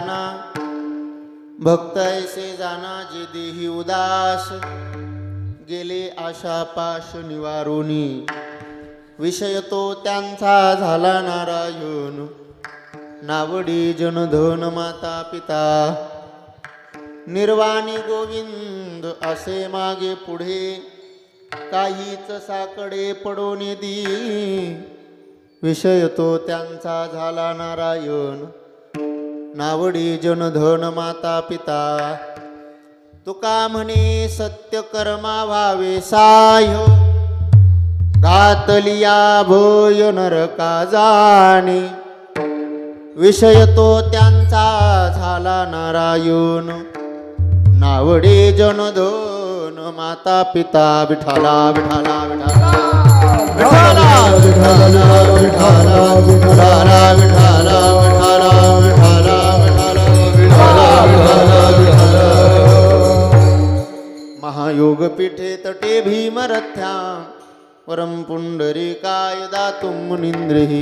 जाना भक्त ऐसे जाना जे देही उदास गेले आशा पाश निवारुनी विषय तो त्यांचा झाला नारायण नावडी जनधन माता पिता निर्वाणी गोविंद असे मागे पुढे काहीच साकडे पडून दी विषय तो त्यांचा झाला नारायण नावडी जनधन माता पिता तुका म्हणे सत्य कर्मा व्हावे साय घातलिया भय नरका जाणे विषय तो त्यांचा झाला नारायण नावडे जनधन माता पिता विठाला विठाला विठाला विठाला विठाला विठाला विठाला विठाला विठाला विठाला विठाला महायोग पीठे तटे भीमरथ्या परम पुंडरीकाय दातुं मुनींद्रिः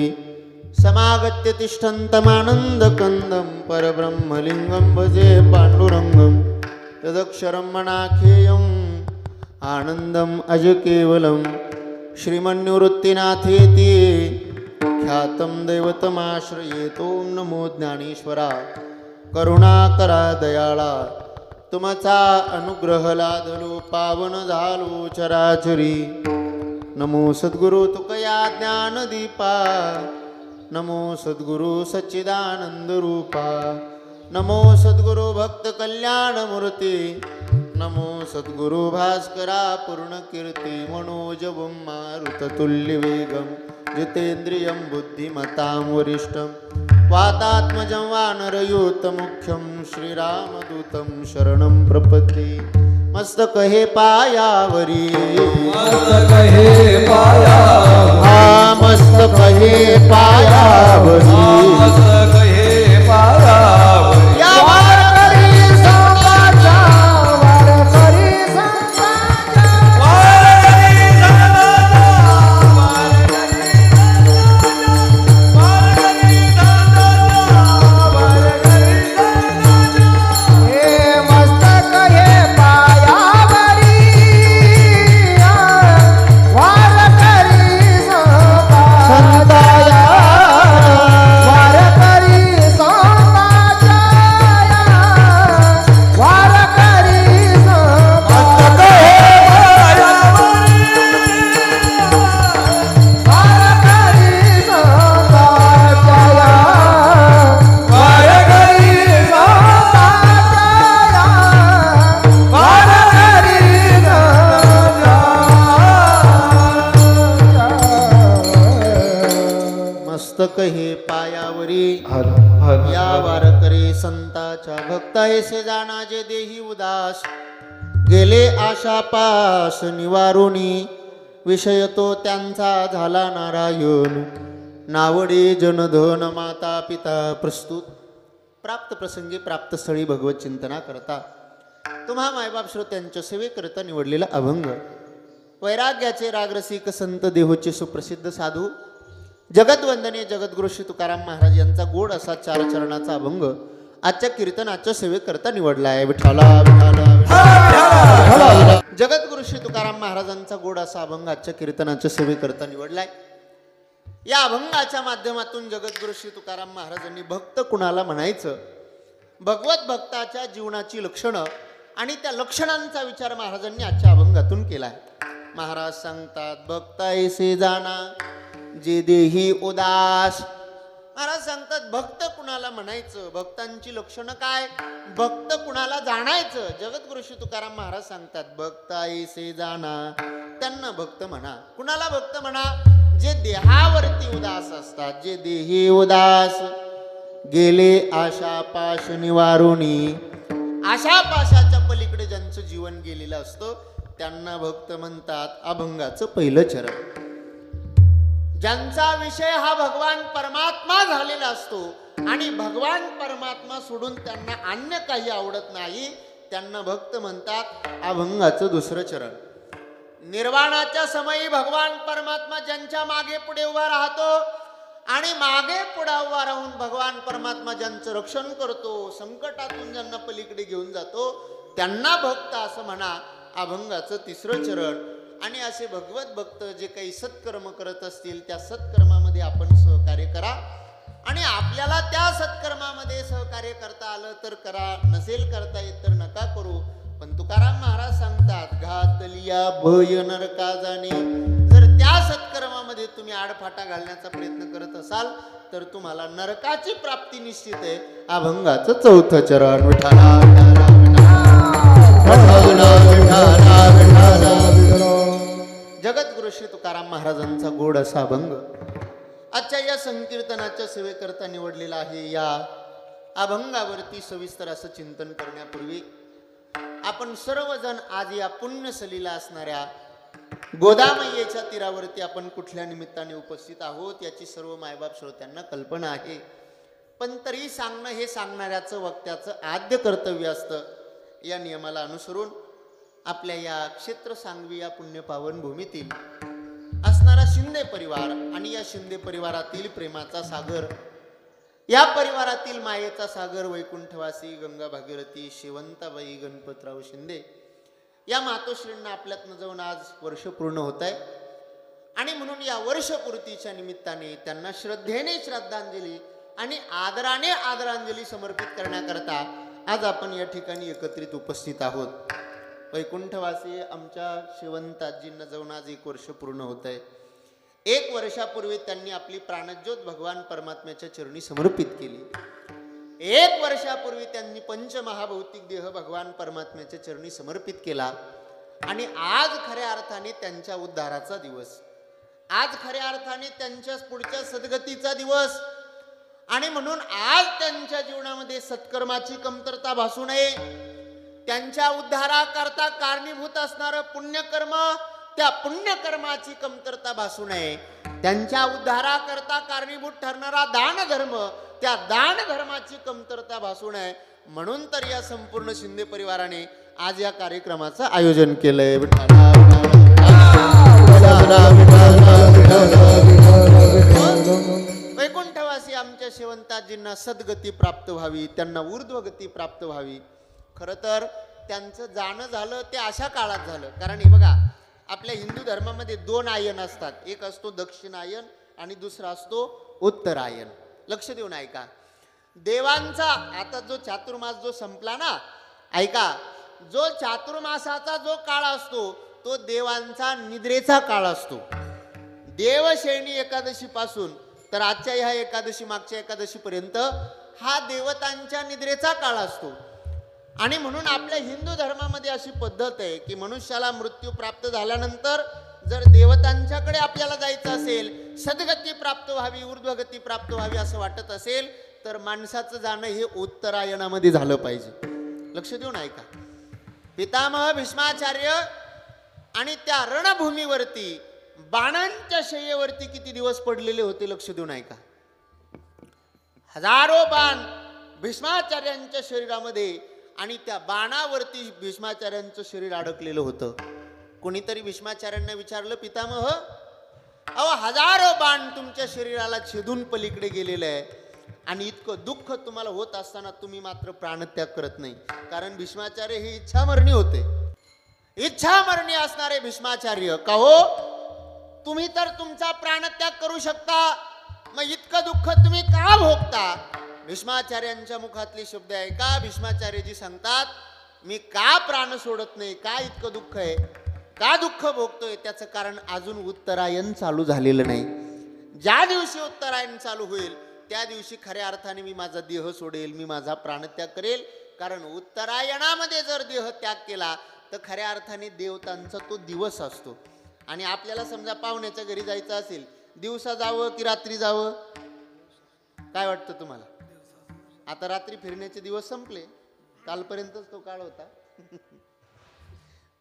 समागत्य तिष्ठन्तमानन्द कंदं परब्रह्मलिंगं भजे पाण्डुरंगं तदक्षरं मनाख्येयम् आनन्दम् अज केवलं श्रीमन्निवृत्तिनाथेति ख्यातं दैवतमाश्रयेत ॐ नमो ज्ञानेश्वरा करुणाकरा दयाळा तुमचा अनुग्रह लादलो पावन झालो चराचरी नमो सद्गुरु तुकया ज्ञानदीपा नमो सद्गुरु सच्चिदानंद रूपा नमो सद्गुरु भक्त कल्याण मूर्ती नमो सद्गुरु भास्करा पूर्ण कीर्ती मनोजवं मारुततुल्य वेगं जितेन्द्रियं बुद्धिमतां वरिष्ठं वातात्मजं वानरयूतमुख्यं श्रीरामदूतं शरणं प्रपद्ये मस्तक हे पायावरी मस्तक हे पायावरी मस्तक हे पायावरी मस्तक हे पायावरी या वारकरी संतांच्या वारकरी संतांच्या वारकरी हे मस्तक हे पायावरी वारकरी संताया वारकरी संताच्या वारकरी मस्तक हे वारकरी संताच्या वारकरी मस्तक हे पायावरी हर हर या वारकरी संताच्या भक्ता ऐसे जाना जे देही उदास गेले आशा पास निवारुनी विषय तो त्यांचा झाला नारायण नावडे जनधन माता पिता प्रस्तुत प्राप्त प्रसंगी प्राप्त स्थळी भगवत चिंतना करता तुम्हा मायबाप श्रोत्यांच्या सेवेकरता निवडलेला अभंग वैराग्याचे रागरसिक संत देहोचे सुप्रसिद्ध साधू जगद्वंदनीय जगद्गुरु श्री तुकाराम महाराज यांचा गोड असा चार चरणाचा अभंग आजच्या कीर्तनाच्या सेवेकरता निवडला आहे विठाला विठाला विठाला. जगद्गुरु श्री तुकाराम महाराजांचा गोड असा अभंग आजच्या कीर्तनाच्या सेवेकरता निवडलाय. या अभंगाच्या माध्यमातून जगद्गुरु श्री तुकाराम महाराजांनी भक्त कुणाला म्हणायचं, भगवत भक्ताच्या जीवनाची लक्षणं आणि त्या लक्षणांचा विचार महाराजांनी आजच्या अभंगातून केलाय. महाराज सांगतात, भक्त ऐसे जाना जे देही उदास. महाराज सांगतात भक्त कुणाला म्हणायचं, भक्तांची लक्षणं काय, भक्त कुणाला जाणायचं. जगद्गुरु श्री तुकाराम महाराज सांगतात भक्त ऐसे जाना, त्यांना भक्त म्हणा. कुणाला भक्त म्हणा, जे देहावरती उदास असतात, जे देही उदास गेले आशा पाश निवारुनी. आशा पाशाच्या पलीकडे ज्यांचं जीवन गेलेलं असतं त्यांना भक्त म्हणतात. अभंगाचं पहिलं चरण. ज्यांचा विषय हा भगवान परमात्मा झालेला असतो आणि भगवान परमात्मा सोडून त्यांना अन्य काही आवडत नाही, त्यांना भक्त म्हणतात. अभंगाचं दुसरं चरण. निर्वाणाच्या समयी भगवान परमात्मा ज्यांच्या मागे पुढे उभा राहतो आणि मागे पुढे उभा राहून भगवान परमात्मा ज्यांचं रक्षण करतो, संकटातून ज्यांना पलीकडे घेऊन जातो, त्यांना भक्त असं म्हणा. अभंगाचं तिसरं चरण. आणि असे भगवत भक्त जे काही सत्कर्म करत असतील त्या सत्कर्मामध्ये आपण सहकार्य करा. आणि आपल्याला त्या सत्कर्मामध्ये सहकार्य करता आलं तर करा, नसेल करता येत तर नका करू. पण तुकाराम महाराज सांगतात, घातलिया भय नरका जाणे. जर त्या सत्कर्मामध्ये तुम्ही आडफाटा घालण्याचा प्रयत्न करत असाल तर तुम्हाला नरकाची प्राप्ती निश्चित आहे. अभंगाचं चौथं चरण. विठाला विठाला विठाला विठाला विठाला. जगद्गुरु श्री तुकाराम महाराजांचा गोड असा अभंग आजच्या या संकीर्तनाच्या सेवेकरता निवडलेला आहे. या अभंगावरती सविस्तर असं चिंतन करण्यापूर्वी आपण सर्वजण आज या पुण्यसलीला असणाऱ्या गोदामय्येच्या तीरावरती आपण कुठल्या निमित्ताने उपस्थित आहोत याची सर्व मायबाप श्रोत्यांना कल्पना आहे. पण तरी सांगणं हे सांगणाऱ्याचं वक्त्याचं आद्य कर्तव्य असतं. या नियमाला अनुसरून आपल्या या क्षेत्र सांगवी या पुण्यपावन भूमीतील असणारा शिंदे परिवार आणि या शिंदे परिवारातील प्रेमाचा सागर, या परिवारातील मायेचा सागर वैकुंठवासी गंगा भागीरथी शेवंताबाई गणपतराव शिंदे या मातोश्रींना आपल्यातनं जाऊन आज वर्ष पूर्ण होत आहे. आणि म्हणून या वर्षपूर्तीच्या निमित्ताने त्यांना श्रद्धेने श्रद्धांजली आणि आदराने आदरांजली समर्पित करण्याकरता आज आपण या ठिकाणी एकत्रित उपस्थित आहोत. वैकुंठवासी आमच्या शेवंताजींना जाऊन आज 1 वर्ष पूर्ण होत आहे. 1 वर्षापूर्वी त्यांनी आपली प्राणज्योत भगवान परमात्म्याच्या चरणी समर्पित केली. 1 वर्षापूर्वी त्यांनी पंचमहाभौतिक देह भगवान परमात्म्याच्या चरणी समर्पित केला. आणि आज खऱ्या अर्थाने त्यांच्या उद्धाराचा दिवस, आज खऱ्या अर्थाने त्यांच्या पुढच्या सद्गतीचा दिवस. आणि म्हणून आज त्यांच्या जीवनामध्ये सत्कर्माची कमतरता भासू नये. त्यांच्या उद्धाराकरता कारणीभूत असणारं पुण्यकर्म, त्या पुण्यकर्माची कमतरता भासू नये. त्यांच्या उद्धाराकरता कारणीभूत ठरणारा दानधर्म, त्या दानधर्माची कमतरता भासू नये. म्हणून तर या संपूर्ण शिंदे परिवाराने आज या कार्यक्रमाचं आयोजन केलंय. वैकुंठवासी आमच्या शेवंताजींना सद्गती प्राप्त व्हावी, त्यांना ऊर्ध्वगती प्राप्त व्हावी. खरं तर त्यांचं जाणं झालं ते अशा काळात झालं. कारण हे बघा, आपल्या हिंदू धर्मामध्ये 2 आयन असतात. एक असतो दक्षिणायन आणि दुसरा असतो उत्तरायन. लक्ष देऊन ऐका. देवांचा आता जो चातुर्मास जो संपला ना, ऐका, जो चातुर्मासाचा जो काळ असतो तो देवांचा निद्रेचा काळ असतो. देवशयनी एकादशी पासून तर आजच्या ह्या एकादशी, मागच्या एकादशी पर्यंत हा देवतांच्या निद्रेचा काळ असतो. आणि म्हणून आपल्या हिंदू धर्मामध्ये अशी पद्धत आहे की मनुष्याला मृत्यू प्राप्त झाल्यानंतर जर देवतांच्याकडे आपल्याला जायचं असेल, सद्गती प्राप्त व्हावी, ऊर्ध्वगती प्राप्त व्हावी असं वाटत असेल तर माणसाचं जाणं हे उत्तरायणामध्ये झालं पाहिजे. लक्ष देऊन ऐका. पितामह भीष्माचार्य आणि त्या रणभूमीवरती बाणांच्या शय्येवरती किती दिवस पडलेले होते. लक्ष देऊन ऐका. हजारो बाण भीष्माचार्यांच्या शरीरामध्ये आणि त्या बाणावरती भीष्माचार्यांचं शरीर अडकलेलं होतं. कोणीतरी भीष्माचार्यांना विचारलं, पितामह, अहो हजारो बाण तुमच्या शरीराला छेदून पलीकडे गेलेलं आहे आणि इतकं दुःख तुम्हाला होत असताना तुम्ही मात्र प्राणत्याग करत नाही. कारण भीष्माचार्य हे इच्छामरणी होते. इच्छामरणी असणारे भीष्माचार्य, का हो तुम्ही तर तुमचा प्राणत्याग करू शकता, मग इतकं दुःख तुम्ही का भोगता. भीष्माचार्यांच्या मुखातले शब्द आहे का. भीष्माचार्यजी सांगतात, मी का प्राण सोडत नाही, का इतकं दुःख आहे, का दुःख भोगतोय, त्याचं कारण अजून उत्तरायण चालू झालेलं नाही. ज्या दिवशी उत्तरायण चालू होईल त्या दिवशी खऱ्या अर्थाने मी माझा देह सोडेल, मी माझा प्राणत्याग करेल. कारण उत्तरायणामध्ये जर देह त्याग केला तर खऱ्या अर्थाने देवतांचा तो दिवस असतो. आणि आपल्याला समजा पाहुण्याच्या घरी जायचं असेल, दिवसा जावं की रात्री जावं, काय वाटतं तुम्हाला. आता रात्री फिरण्याचे दिवस संपले, कालपर्यंतच तो काळ होता.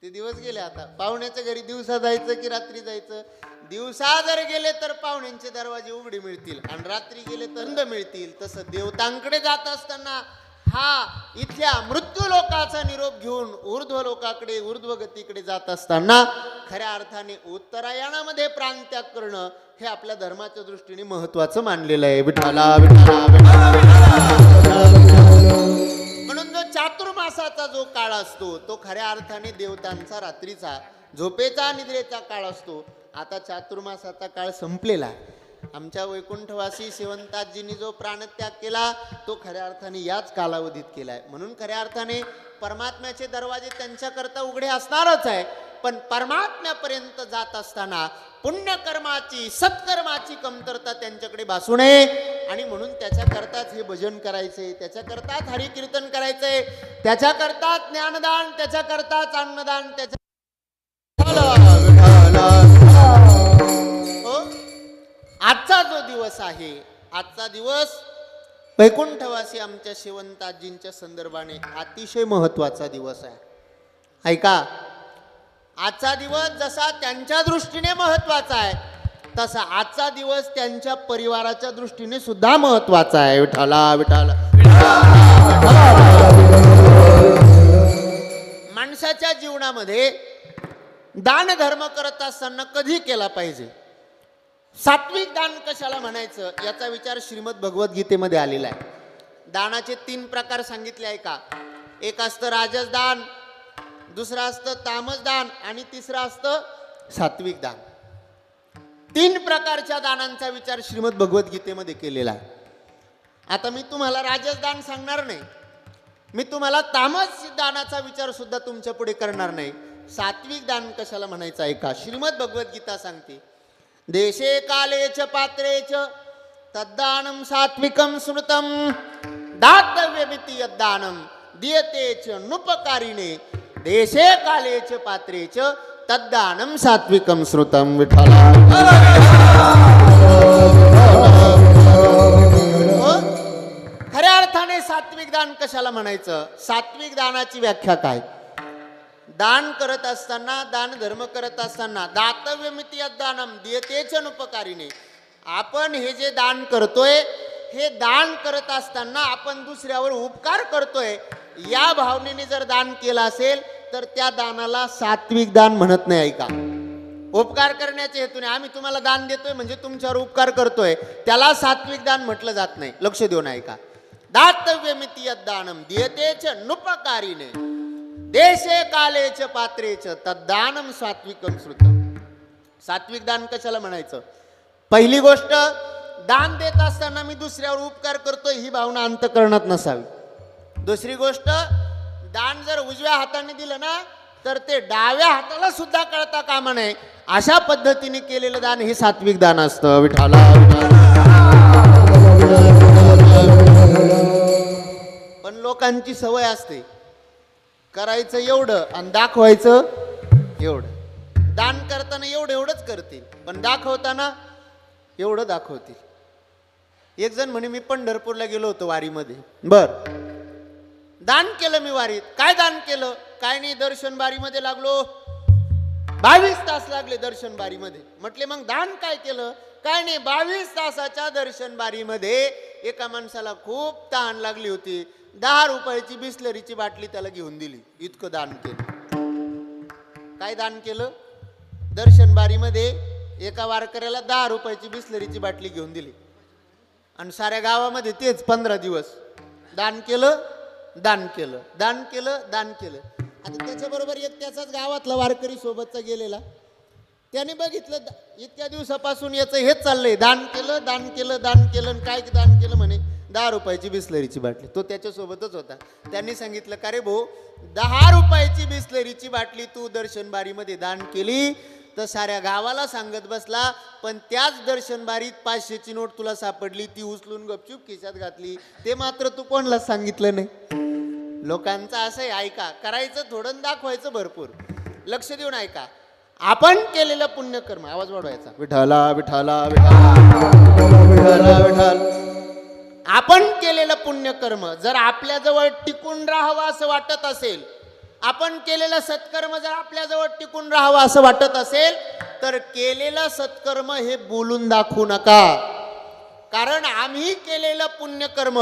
ते दिवस गेले. आता पाहुण्याच्या घरी दिवसा जायचं की रात्री जायचं. दिवसा जर गेले तर पाहुण्यांचे दरवाजे उघडे मिळतील आणि रात्री गेले तर बंद मिळतील. तसं देवतांकडे जात असताना हा इथल्या मृत्यू लोकाचा निरोप घेऊन ऊर्ध्व लोकाकडे ऊर्ध्व गतीकडे जात असताना खऱ्या अर्थाने उत्तरायणामध्ये प्राणत्याग करणं हे आपल्या धर्माच्या दृष्टीने महत्वाचं मानलेलं आहे. विठाला विठाला म्हणून जो चातुर्मासाचा जो काळ असतो तो खऱ्या अर्थाने देवतांचा रात्रीचा झोपेचा निद्रेचा काळ असतो. आता चातुर्मासाचा काळ संपलेला आहे. आमच्या वैकुंठवासी शेवंताजींनी जो प्राणत्याग केला तो खऱ्या अर्थाने याच कालावधीत केलाय. म्हणून खऱ्या अर्थाने परमात्म्याचे दरवाजे त्यांच्याकरता उघडे असणारच आहे. पण परमात्म्यापर्यंत जात असताना पुण्यकर्माची सत्कर्माची कमतरता त्यांच्याकडे भासू नये आणि म्हणून त्याच्याकरताच हे भजन करायचंय, त्याच्याकरताच हरिकीर्तन करायचंय, त्याच्याकरताच ज्ञानदान, त्याच्याकरताच अन्नदान, त्याच्या आजचा जो दिवस आहे, आजचा दिवस वैकुंठवासी आमच्या शेवंताजींच्या संदर्भाने अतिशय महत्वाचा दिवस आहे. ऐका, आजचा दिवस जसा त्यांच्या दृष्टीने महत्वाचा आहे तसा आजचा दिवस त्यांच्या परिवाराच्या दृष्टीने सुद्धा महत्वाचा आहे. विठाला विठाला माणसाच्या जीवनामध्ये दान धर्म करत असताना कधी केला पाहिजे? सात्विक दान कशाला म्हणायचं याचा विचार श्रीमद भगवद्गीतेमध्ये आलेला आहे. दानाचे 3 प्रकार सांगितले आहे का? एक असतं राजस दान, दुसरं असतं तामस दान आणि तिसरं असतं सात्विक दान. 3 प्रकारच्या दानांचा विचार श्रीमद भगवद्गीतेमध्ये केलेला आहे. आता मी तुम्हाला राजस दान सांगणार नाही, मी तुम्हाला तामस दानाचा विचार सुद्धा तुमच्या पुढे करणार नाही. सात्विक दान कशाला म्हणायचं आहे का? श्रीमद भगवद्गीता सांगते, देशे काले च पात्रे च तद्दानं सात्विकं स्मृतं दातव्यमिति यद्दानं दीयते च नुपकारिणे देशे काले च पात्रे च तद्दानं सात्विकं स्मृतं. विठ्ठला खऱ्या अर्थाने सात्विक दान कशाला म्हणायचं? सात्विक दानाची व्याख्या काय? दान करत असताना, दान धर्म करत असताना दातव्यमिति यद्दानं दीयते च नुपकारिणे, आपण हे जे दान करतोय हे दान करत असताना आपण दुसऱ्यावर उपकार करतोय या भावनेने जर दान केलं असेल तर त्या दानाला सात्विक दान म्हणत नाही. ऐका, उपकार करण्याच्या हेतूने आम्ही तुम्हाला दान देतोय म्हणजे तुमच्यावर उपकार करतोय, त्याला सात्विक दान म्हटलं जात नाही. लक्ष देऊन ऐका. दातव्यमिति यद्दानं दीयते च नुपकारिणे देशे काले च पात्रे च तद्दानं सात्विकं स्मृतं. सात्विक दान कशाला म्हणायचं? पहिली गोष्ट, दान देत असताना मी दुसऱ्यावर उपकार करतोय ही भावना अंतःकरणात नसावी. दुसरी गोष्ट, दान जर उजव्या हाताने दिलं ना तर ते डाव्या हाताला सुद्धा कळता कामा नये अशा पद्धतीने केलेलं दान हे सात्विक दान असतं. विठाला पण लोकांची सवय असते करायचं एवढं आणि दाखवायचं एवढं. दान करताना एवढंच करतील पण दाखवताना एवढं दाखवतील. एक जण म्हणे मी पंढरपूरला गेलो होतो वारीमध्ये. बर, दान केलं मी वारीत. काय दान केलं? काय नाही, दर्शन बारीमध्ये लागलो. 22 तास लागले दर्शन बारीमध्ये. म्हटले मग दान काय केलं? काय नाही, 22 तासाच्या दर्शन बारीमध्ये एका माणसाला खूप तहान लागली होती. 10 रुपयाची बिस्लरीची बाटली त्याला घेऊन दिली. इतकं दान केलं. काय दान केलं? दर्शन बारीमध्ये एका वारकऱ्याला 10 रुपयाची बिस्लरीची बाटली घेऊन दिली आणि साऱ्या गावामध्ये तेच 15 दिवस दान केलं, दान केलं, दान केलं, दान केलं. आता त्याच्याबरोबर एक त्याचाच गावातला वारकरी सोबतचा गेलेला, त्याने बघितलं इतक्या दिवसापासून याचं हेच चाललंय, दान केलं, दान केलं, दान केलं. काय दान केलं म्हणे? 10 रुपयाची बिस्लरीची बाटली. तो त्याच्यासोबतच होता. त्यांनी सांगितलं का रे भाऊ, 10 रुपयाची बिस्लरीची बाटली तू दर्शन बारीमध्ये दान केली तर साऱ्या गावाला सांगत बसला, पण त्याच दर्शन बारीत 500ची नोट तुला सापडली, ती उचलून गपचूप खिशात घातली. ते मात्र तू कोणाला सांगितलं नाही. लोकांचं असं आहे, ऐका, करायचं थोडं, दाखवायचं भरपूर. लक्ष देऊन ऐका. आपण केलेलं पुण्यकर्म, आवाज वाढवायचा, विठाला विठाला विठाला विठाल. आपण केलेलं पुण्यकर्म जर आपल्याजवळ टिकून राहावं असं वाटत असेल, आपण केलेलं सत्कर्म जर आपल्याजवळ टिकून राहावं असं वाटत असेल तर केलेलं सत्कर्म हे बोलून दाखवू नका. कारण आम्ही केलेलं पुण्यकर्म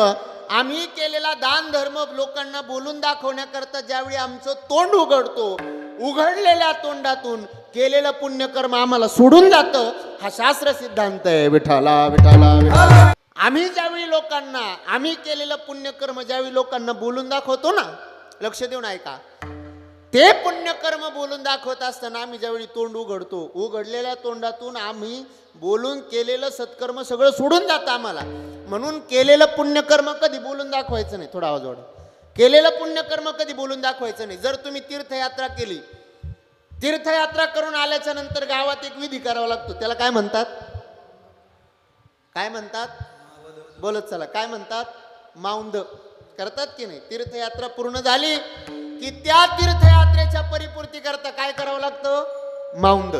आम्ही केलेला दान धर्म लोकांना बोलून दाखवण्याकरता ज्यावेळी आमचं तोंड उघडतो, उघडलेल्या तोंडातून केलेलं पुण्यकर्म आम्हाला सोडून जातं. हा शास्त्र सिद्धांत आहे. विठाला विठाला विठाला. आम्ही ज्यावेळी लोकांना आम्ही केलेलं पुण्यकर्म ज्यावेळी लोकांना बोलून दाखवतो ना, लक्ष देऊन ऐका, ते पुण्यकर्म बोलून दाखवत असताना आम्ही ज्यावेळी तोंड उघडतो, उघडलेल्या तोंडातून आम्ही बोलून केलेलं सत्कर्म सगळं सोडून जातं आम्हाला. म्हणून केलेलं पुण्यकर्म कधी बोलून दाखवायचं नाही. थोडा आवाज वाढ. केलेलं पुण्यकर्म कधी बोलून दाखवायचं नाही. जर तुम्ही तीर्थयात्रा केली, तीर्थयात्रा करून आल्याच्या नंतर गावात एक विधी करावा लागतो. त्याला काय म्हणतात? काय म्हणतात? बोलत चला. काय म्हणतात? माऊंद करतात की नाही? तीर्थयात्रा पूर्ण झाली की त्या तीर्थयात्रेच्या परिपूर्ती करता काय करावं लागतं? माऊंद.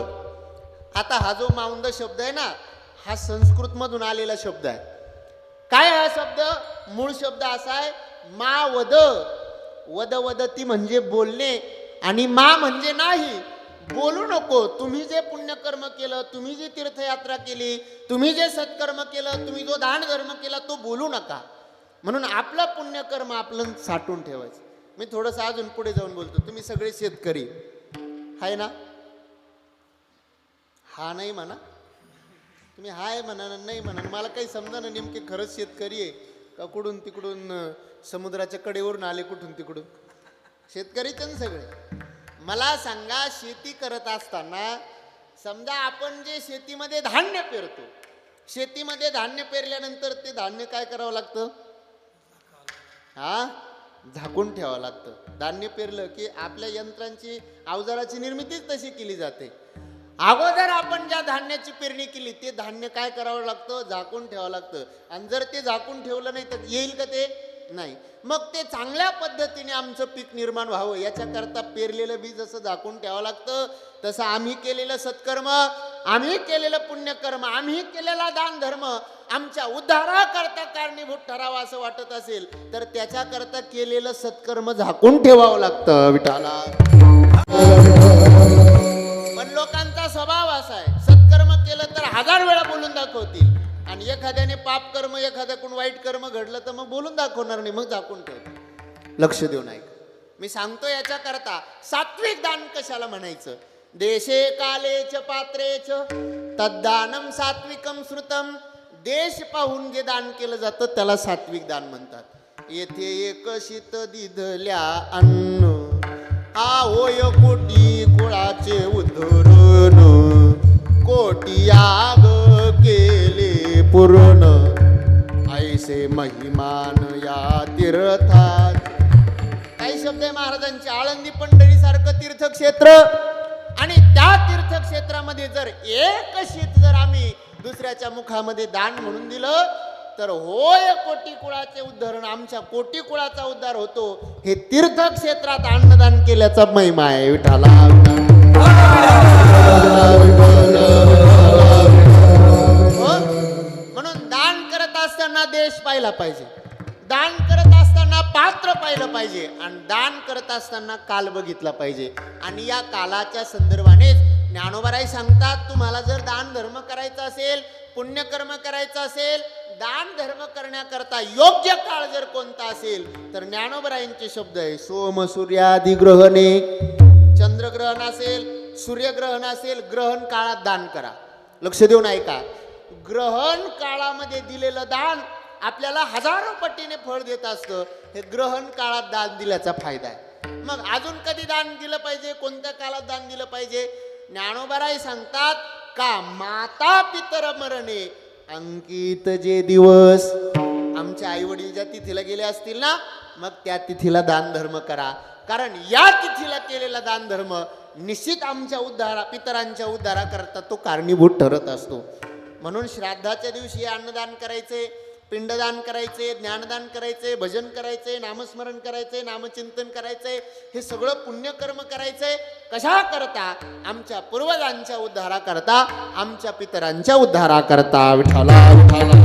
आता हा जो माऊंद शब्द आहे ना, हा संस्कृत मधून आलेला शब्द आहे. काय हा शब्द? मूळ शब्द असा आहे मा वद. वद वदती म्हणजे बोलणे, आणि मा म्हणजे नाही, बोलू नको. तुम्ही जे पुण्यकर्म केलं, तुम्ही जी तीर्थयात्रा केली, तुम्ही जे सत्कर्म केलं, तुम्ही जो दान धर्म केला, तो बोलू नका. म्हणून आपलं पुण्यकर्म आपलं साठवून ठेवायचं. मी थोडंसं अजून पुढे जाऊन बोलतो. तुम्ही सगळे शेतकरी आहे ना? हा नाही म्हणा, तुम्ही हाय म्हणा नाही म्हणा, मला काही समजा ना नेमके खरंच शेतकरी आहे का कुठून तिकडून समुद्राच्या कडेवरून आले, कुठून तिकडून. शेतकरीच ना सगळे. मला सांगा, शेती करत असताना समजा आपण जे शेतीमध्ये धान्य पेरतो, शेतीमध्ये धान्य पेरल्यानंतर ते धान्य काय करावं लागतं? हा, झाकून ठेवावं लागतं. धान्य पेरलं की आपल्या यंत्रांची अवजाराची निर्मितीच तशी केली जाते. अगोदर आपण ज्या धान्याची पेरणी केली ते धान्य काय करावं लागतं? झाकून ठेवावं लागतं. आणि जर ते झाकून ठेवलं नाही तर येईल का ते? नाही. मग ते चांगल्या पद्धतीने आमचं पीक निर्माण व्हावं याच्याकरता पेरलेलं बी जसं झाकून ठेवावं लागतं, तसं आम्ही केलेलं सत्कर्म, आम्ही केलेलं पुण्यकर्म, आम्ही केलेला दान धर्म आमच्या उद्धाराकरता कारणीभूत ठरावा असं वाटत असेल तर त्याच्याकरता केलेलं सत्कर्म झाकून ठेवावं लागतं. विठाला. पण लोकांचा स्वभाव असा आहे, सत्कर्म केलं तर 1000 वेळा बोलून दाखवतील, आणि एखाद्याने पाप कर्म, एखाद्याकडून वाईट कर्म घडलं तर मग बोलून दाखवणार नाही, मग झाकून ठेवतात. लक्ष देऊन ऐक. मी सांगतो याच्याकरता सात्विक दान कशाला म्हणायचं? देशे कालेच पात्रेच तद्दानम सात्विकम श्रुतम. देश पाहून जे दान केलं जातं त्याला सात्विक दान म्हणतात. येथे एक शीत दिधल्या अन्न, हा होय कोटी कुळाचे उद्धरण, कोटी याग केले पूर्ण, ऐसे महिमान या तीर्थात. काही शब्द आहे महाराजांचे. आळंदी पंढरी सारखं तीर्थक्षेत्र, आणि त्या तीर्थक्षेत्रामध्ये जर एक शीत जर आम्ही दुसऱ्याच्या मुखामध्ये दान म्हणून दिलं तर होय कोटी कुळाचे उद्धरण, आमच्या कोटी कुळाचा उद्धार होतो. हे तीर्थक्षेत्रात अन्नदान केल्याचा महिमा आहे. विठाला. म्हणून दान करत असताना देश पाहिला पाहिजे, दान करत असताना पात्र पाहिलं पाहिजे, आणि दान करत असताना काल बघितला पाहिजे. आणि या कालाच्या संदर्भानेच ज्ञानोबाराय सांगतात, तुम्हाला जर दान धर्म करायचा असेल, पुण्यकर्म करायचं असेल, दान धर्म करण्याकरता योग्य काळ जर कोणता असेल तर ज्ञानोबरायांचे शब्द आहे, सोम सूर्यादी ग्रहणे. चंद्रग्रहण असेल, सूर्यग्रहण असेल, ग्रहण काळात दान करा. लक्ष देऊन ऐका. ग्रहण काळामध्ये दिलेलं दान आपल्याला हजारो पटीने फळ देत असतं. हे ग्रहण काळात दान दिल्याचा फायदा आहे. मग अजून कधी दान दिलं पाहिजे, कोणत्या काळात दान दिलं पाहिजे? ज्ञानोबाराय सांगतात का माता पितर मरणे अंकित जे दिवस. आमच्या आई वडील ज्या तिथीला गेले असतील ना, मग त्या तिथीला दान धर्म करा, कारण या तिथीला केलेला दान धर्म निश्चित आमच्या पितरांच्या उद्धाराकरता तो कारणीभूत ठरत असतो. म्हणून श्राद्धाच्या दिवशी अन्नदान करायचे, पिंडदान करायचे, ज्ञानदान करायचे, भजन करायचे, नामस्मरण करायचे, नामचिंतन करायचे, हे सगळं पुण्यकर्म करायचंय. कशा करता? आमच्या पूर्वजांच्या उद्धाराकरता, आमच्या पितरांच्या उद्धाराकरता. विठाला विठाला.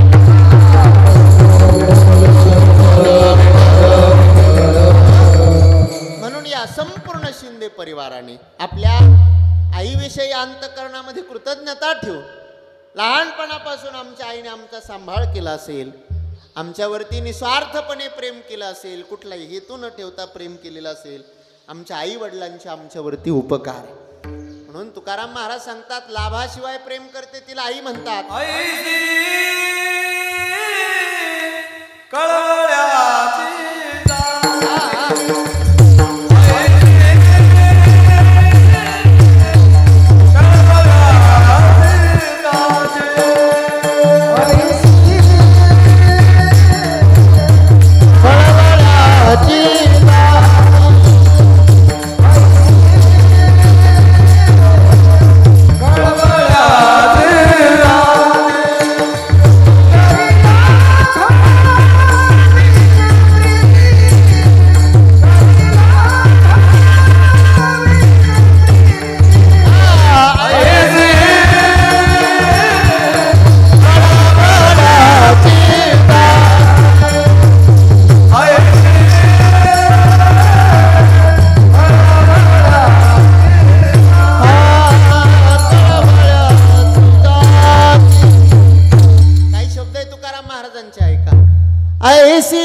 म्हणून या संपूर्ण शिंदे परिवाराने आपल्या आईविषयी अंतःकरणामध्ये कृतज्ञता ठेवून लहानपणापासून आमच्या आईने आमचा सांभाळ केला असेल, आमच्यावरती निस्वार्थपणे प्रेम केलं असेल, कुठलाही हेतू न ठेवता प्रेम केलेलं असेल, आमच्या आई वडिलांचे आमच्यावरती उपकार आहे. म्हणून तुकाराम महाराज सांगतात, लाभाशिवाय प्रेम करते तिला आई म्हणतात. ऐसी कळवळ्याची ऐसी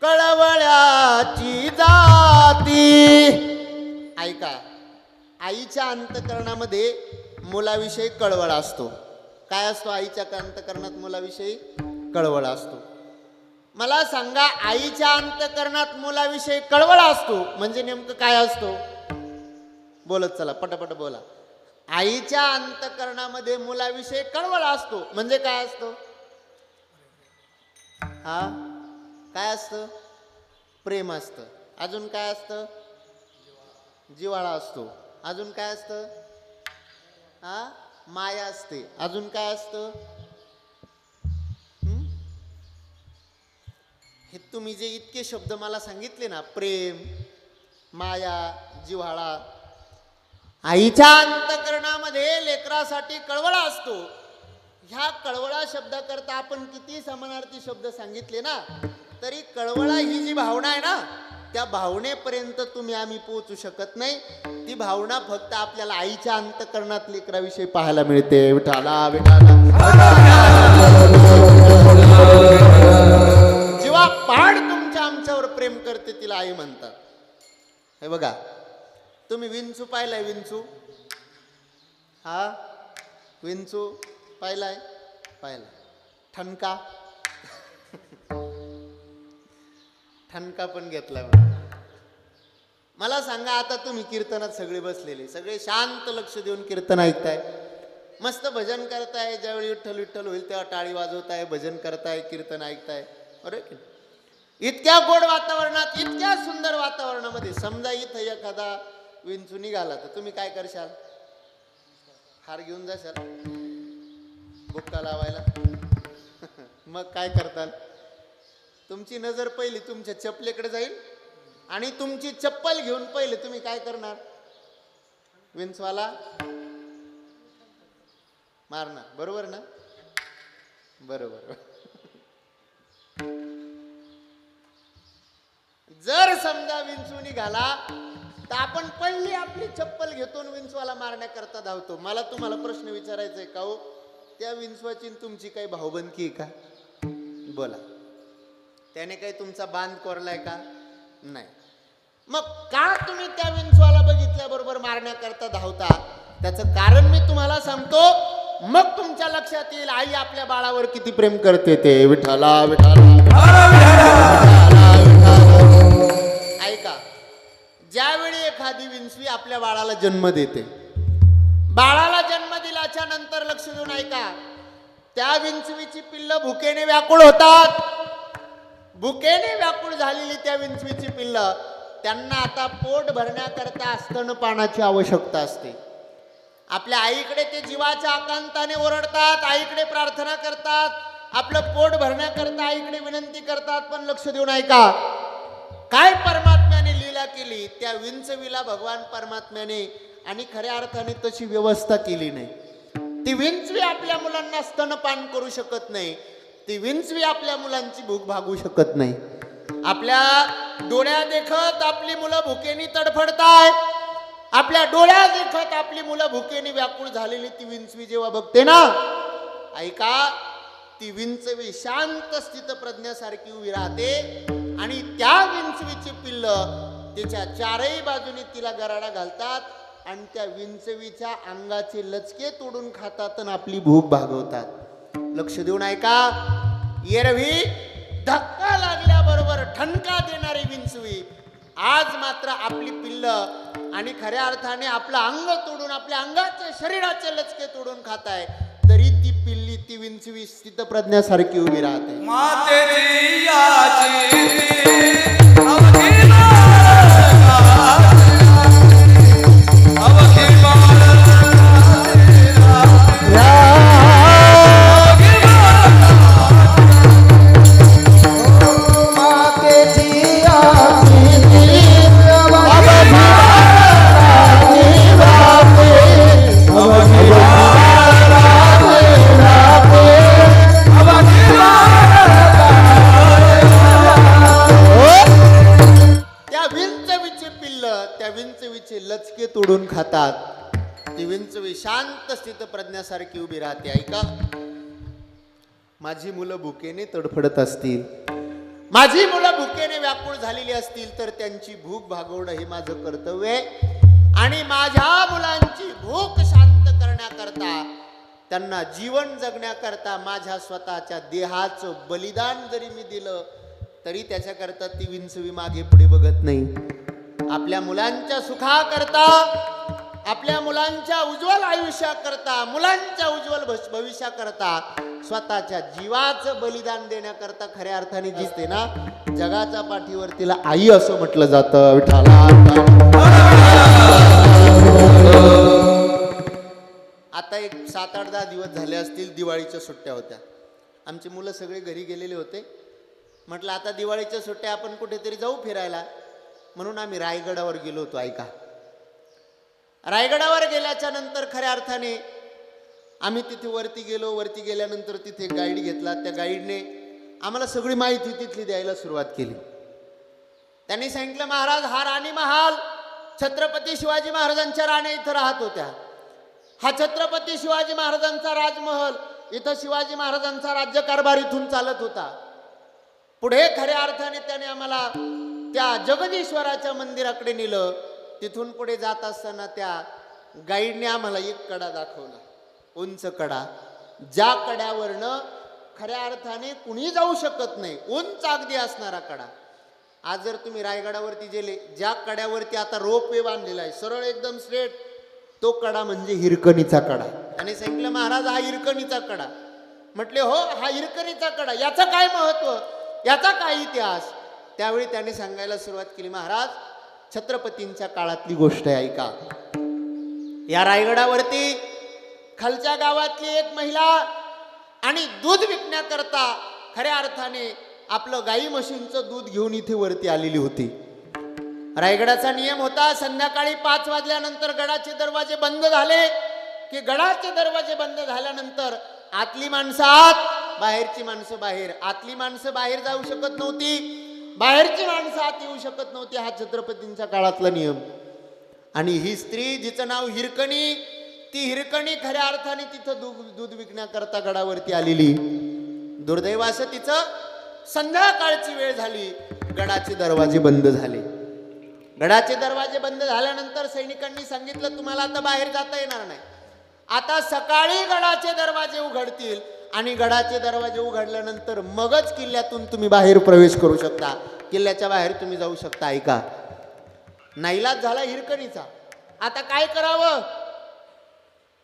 कळवळ्याची जाती. ऐका, आईच्या अंतकरणामध्ये मुलाविषयी कळवळ असतो. काय असतो आईच्या अंतकरणात? मुलाविषयी कळवळ असतो. मला सांगा, आईच्या अंतकरणात मुलाविषयी कळवळ असतो म्हणजे नेमकं काय असतो? बोलत चला, पटापट बोला. आईच्या अंतकरणामध्ये मुलाविषयी कळवळ असतो म्हणजे काय असतो? हा, काय असतं? प्रेम असतं. अजून काय असतं? जिव्हाळा असतो. अजून काय असतं? हा, माया असते. अजून काय असतं? हे तुम्ही जे इतके शब्द मला सांगितले ना, प्रेम, माया, जिव्हाळा, आईच्या अंतकरणामध्ये लेकरासाठी कळवळा असतो. ह्या कळवळा शब्दाकरता आपण किती समानार्थी शब्द सांगितले ना, तरी कळवळा ही जी भावना आहे ना, त्या भावनेपर्यंत तुम्ही आम्ही पोहोचू शकत नाही. ती भावना फक्त आपल्याला आईच्या अंतकरणात लेकराविषयी पाहायला मिळते. विठाला विठाला, जेव्हा पहाड तुमच्या आमच्यावर प्रेम करते तिला आई म्हणतात. हे बघा, तुम्ही विंचू पाहिलाय? विंचू, हा, विंचू पाहिलाय? पाहिलाय. ठणका, ठणका पण घेतलाय. मला सांगा, आता तुम्ही कीर्तनात सगळे बसलेले, सगळे शांत लक्ष देऊन कीर्तन ऐकताय, मस्त भजन करताय. ज्यावेळी विठ्ठल विठ्ठल होईल तेव्हा टाळी वाजवताय, भजन करताय, कीर्तन ऐकताय. अरे, इतक्या गोड वातावरणात, इतक्या सुंदर वातावरणामध्ये समजा इथं एखादा विंचू निघाला तर तुम्ही काय करशाल? हार घेऊन जाशाल बुक्का लावायला? मग काय करताल? तुमची नजर पहिली तुमच्या चप्पलेकडे जाईल आणि तुमची चप्पल घेऊन पहिले तुम्ही काय करणार? विंचवाला मारणार. बरोबर ना? बरोबर. जर समजा विंचू निघाला तर आपण पहिली आपली चप्पल घेतो, विंचवाला मारण्याकरता धावतो. मला तुम्हाला प्रश्न विचारायचा आहे का हो, त्या विंचवाची तुमची काही भावबंदकी आहे का? बोला. त्याने काही तुमचा बांध कोरलाय का? नाही. मग का तुम्ही त्या विंचवाला बघितल्याबरोबर मारण्याकरता धावता? त्याचं कारण मी तुम्हाला सांगतो, मग तुमच्या लक्षात येईल आई आपल्या बाळावर किती प्रेम करते ते. विठाला विठाला. ऐका, ज्यावेळी एखादी विंचवी आपल्या बाळाला जन्म देते, बाळाला जन्म दिल्याच्या नंतर लक्ष देऊन ऐका, त्या विंचवीची पिल्ल भुकेने व्याकुळ होतात. भुकेने व्याकुळ झालेली त्या विंचवीची पिल्ल, त्यांना आता पोट भरण्याकरता स्तनपानाची आवश्यकता असते. आपल्या आईकडे ते जीवाच्या आकांताने ओरडतात, आईकडे प्रार्थना करतात, आपलं पोट भरण्याकरता आईकडे विनंती करतात. पण लक्ष देऊन ऐका, काय परमात्म्याने लीला केली, त्या विंचवीला भगवान परमात्म्याने आणि खऱ्या अर्थाने तशी व्यवस्था केली नाही. ती विंचवी आपल्या मुलांना स्तनपान करू शकत नाही. ती विंचवी आपल्या मुलांची भूक भागवू शकत नाही. आपल्या डोळ्या देखत आपली मुलं भुकेने तडफडताय, आपल्या डोळ्या देखत आपली मुलं भुकेने व्याकुळ झालेली ती विंचवी जेव्हा बघते ना, ऐका, ती विंचवी शांत स्थित प्रज्ञासारखी उभी राहते आणि त्या विंचवीची पिल्ल तिच्या चारही बाजूने तिला गराडा घालतात आणि त्या विंचवीच्या अंगाचे लचके तोडून खातात आणि आपली भूक भागवतात. लक्ष देऊन ऐका, एरवी धक्का लागल्याबरोबर ठणका देणारी विंचवी आज मात्र आपली पिल्ल आणि खऱ्या अर्थाने आपलं अंग तोडून आपल्या अंगाचे शरीराचे लचके तोडून खाताय, तरी ती पिल्ली ती विंचवी स्थितप्रज्ञासारखी उभी राहते. मातेची याची मातेची त्या विंचवीचे पिल्ल त्या विंचवीचे लचके तोडून खातात. ती विंचवी शांत स्थित प्रज्ञासारखी उभी राहते. ऐका, माझी मुलं भुकेने तडफडत असतील, माझी मुलं भुकेने व्याकुळ झालेली असतील तर त्यांची भूक भागवणं हे माझं कर्तव्य आहे. आणि माझ्या मुलांची भूक शांत करण्याकरता, त्यांना जीवन जगण्याकरता माझ्या स्वतःच्या देहाचं बलिदान जरी मी दिलं तरी त्याच्याकरता ती विंचवी मागे पुढे बघत नाही. आपल्या मुलांच्या सुखाकरता, आपल्या मुलांच्या उज्ज्वल आयुष्याकरता, मुलांच्या उज्ज्वल भविष्याकरता स्वतःच्या जीवाचं बलिदान देण्याकरता खऱ्या अर्थाने दिसते ना, जगाच्या पाठीवर तिला आई असं म्हटलं जातं. विठाला आता एक 7-8-10 दिवस झाले असतील, दिवाळीच्या सुट्ट्या होत्या. आमची मुलं सगळे घरी गेलेले होते. म्हटलं आता दिवाळीच्या सुट्ट्या आपण कुठेतरी जाऊ फिरायला, म्हणून आम्ही रायगडावर गेलो होतो. ऐका, रायगडावर गेल्याच्या नंतर खऱ्या अर्थाने आम्ही तिथे वरती गेलो. वरती गेल्यानंतर तिथे गाईड घेतला. त्या गाईडने आम्हाला सगळी माहिती तिथली द्यायला सुरुवात केली. त्यांनी सांगितलं, महाराज, हा राणी महाल छत्रपती शिवाजी महाराजांच्या राण्या इथं राहत होत्या. हा छत्रपती शिवाजी महाराजांचा राजमहल, इथं शिवाजी महाराजांचा राज्यकारभार इथून चालत होता. पुढे खऱ्या अर्थाने त्याने आम्हाला त्या जगदीश्वराच्या मंदिराकडे नेलं. तिथून पुढे जात असताना त्या गाईडने आम्हाला एक कडा दाखवला, उंच कडा, ज्या कड्यावरनं खऱ्या अर्थाने कुणी जाऊ शकत नाही, उंच अगदी असणारा कडा. आज जर तुम्ही रायगडावरती गेले, ज्या कड्यावरती आता रोपवे बांधलेला आहे, सरळ एकदम स्ट्रेट, तो कडा म्हणजे हिरकणीचा कडा. आणि सांगितलं, महाराज, हा हिरकणीचा कडा. म्हटले, हो, हा हिरकणीचा कडा, याचं काय महत्व, याचा काय इतिहास? त्यावेळी त्याने सांगायला सुरुवात केली, महाराज, छत्रपतींच्या काळातली गोष्ट आहे, ऐका. या रायगडावरती खालच्या गावातली एक महिला आणि दूध विकण्याकरता खऱ्या अर्थाने आपलं गाई म्हशींचं दूध घेऊन इथे वरती आलेली होती. रायगडाचा नियम होता, संध्याकाळी 5 वाजल्यानंतर गडाचे दरवाजे बंद झाले की गडाचे दरवाजे बंद झाल्यानंतर आतली माणसं आत, बाहेरची माणसं बाहेर. आतली माणसं बाहेर जाऊ शकत नव्हती, बाहेरची माणसं आत येऊ शकत नव्हती. हा छत्रपतींच्या काळातला नियम. आणि ही स्त्री, जिचं नाव हिरकणी, ती हिरकणी खऱ्या अर्थाने तिथं दूध विकण्याकरता गडावरती आलेली. दुर्दैवाचं तिचं संध्याकाळची वेळ झाली, गडाचे दरवाजे बंद झाले. गडाचे दरवाजे बंद झाल्यानंतर सैनिकांनी सांगितलं, तुम्हाला आता बाहेर जाता येणार नाही. आता सकाळी गडाचे दरवाजे उघडतील आणि गडाचे दरवाजे उघडल्यानंतर मगच किल्ल्यातून तुम्ही बाहेर प्रवेश करू शकता, किल्ल्याच्या बाहेर तुम्ही जाऊ शकता. ऐका, नाईलाज झाला हिरकणीचा. आता काय करावं?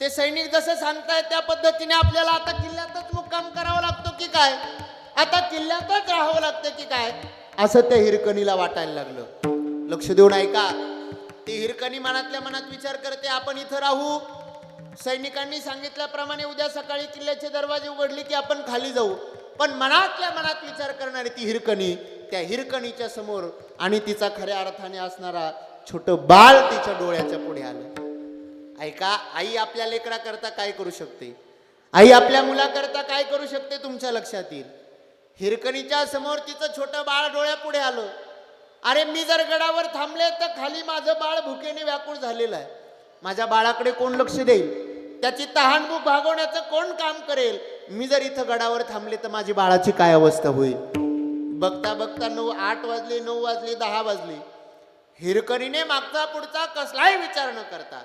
ते सैनिक जसं सांगतायत त्या पद्धतीने आपल्याला आता किल्ल्यातच मुक्काम करावा लागतो की काय, आता किल्ल्यातच राहावं लागतं की काय, असं त्या हिरकणीला वाटायला लागलं. लक्ष देऊन ऐका, ती हिरकणी मनातल्या मनात विचार करते, आपण इथं राहू, सैनिकांनी सांगितल्याप्रमाणे उद्या सकाळी किल्ल्याचे दरवाजे उघडले की आपण खाली जाऊ. पण मनातल्या मनात विचार करणारी ती हिरकणी, त्या हिरकणीच्या समोर आणि तिचा खऱ्या अर्थाने असणारा छोटं बाळ तिच्या डोळ्याच्या पुढे आलं. ऐका, आई आपल्या लेकराकरता काय करू शकते, आई आपल्या मुलाकरता काय करू शकते, तुमच्या लक्षात येईल. हिरकणीच्या समोर तिचं छोटं बाळ डोळ्यापुढे आलं. अरे, मी जर गडावर थांबले तर खाली माझं बाळ भुकेने व्याकुळ झालेलं आहे, माझ्या बाळाकडे कोण लक्ष देईल, त्याची तहानभूक भागवण्याचं कोण काम करेल, मी जर इथं गडावर थांबले तर माझी बाळाची काय अवस्था होईल. बघता बघता 8 वाजले, 9 वाजले, 10 वाजले. हिरकणीने मागचा पुढचा कसलाही विचार न करता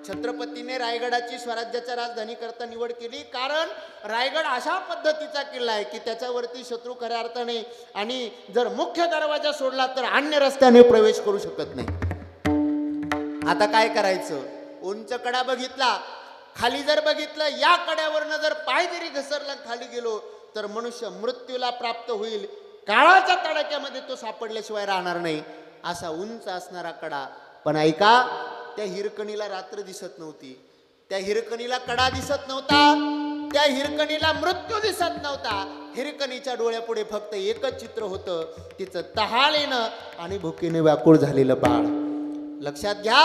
छत्रपतीने रायगडाची स्वराज्याच्या राजधानी करता निवड केली. कारण रायगड अशा पद्धतीचा किल्ला आहे की त्याच्यावरती शत्रू खऱ्या अर्थाने आणि जर मुख्य दरवाजा सोडला तर अन्य रस्त्याने प्रवेश करू शकत नाही. आता काय करायचं. उंच कडा बघितला, खाली जर बघितलं, या कड्यावरनं जर पाय जरी घसरला खाली गेलो तर मनुष्य मृत्यूला प्राप्त होईल. काळाच्या तडाख्यामध्ये तो सापडल्याशिवाय राहणार नाही. असा उंच असणारा कडा. पण ऐका, त्या हिरकणीला रात्र दिसत नव्हती, त्या हिरकणीला कडा दिसत नव्हता, त्या हिरकणीला मृत्यू दिसत नव्हता. हिरकणीच्या डोळ्यापुढे फक्त एकच चित्र होतं, तिचं तहाळेनं आणि भुकेने व्याकुळ झालेलं बाळ. लक्षात घ्या,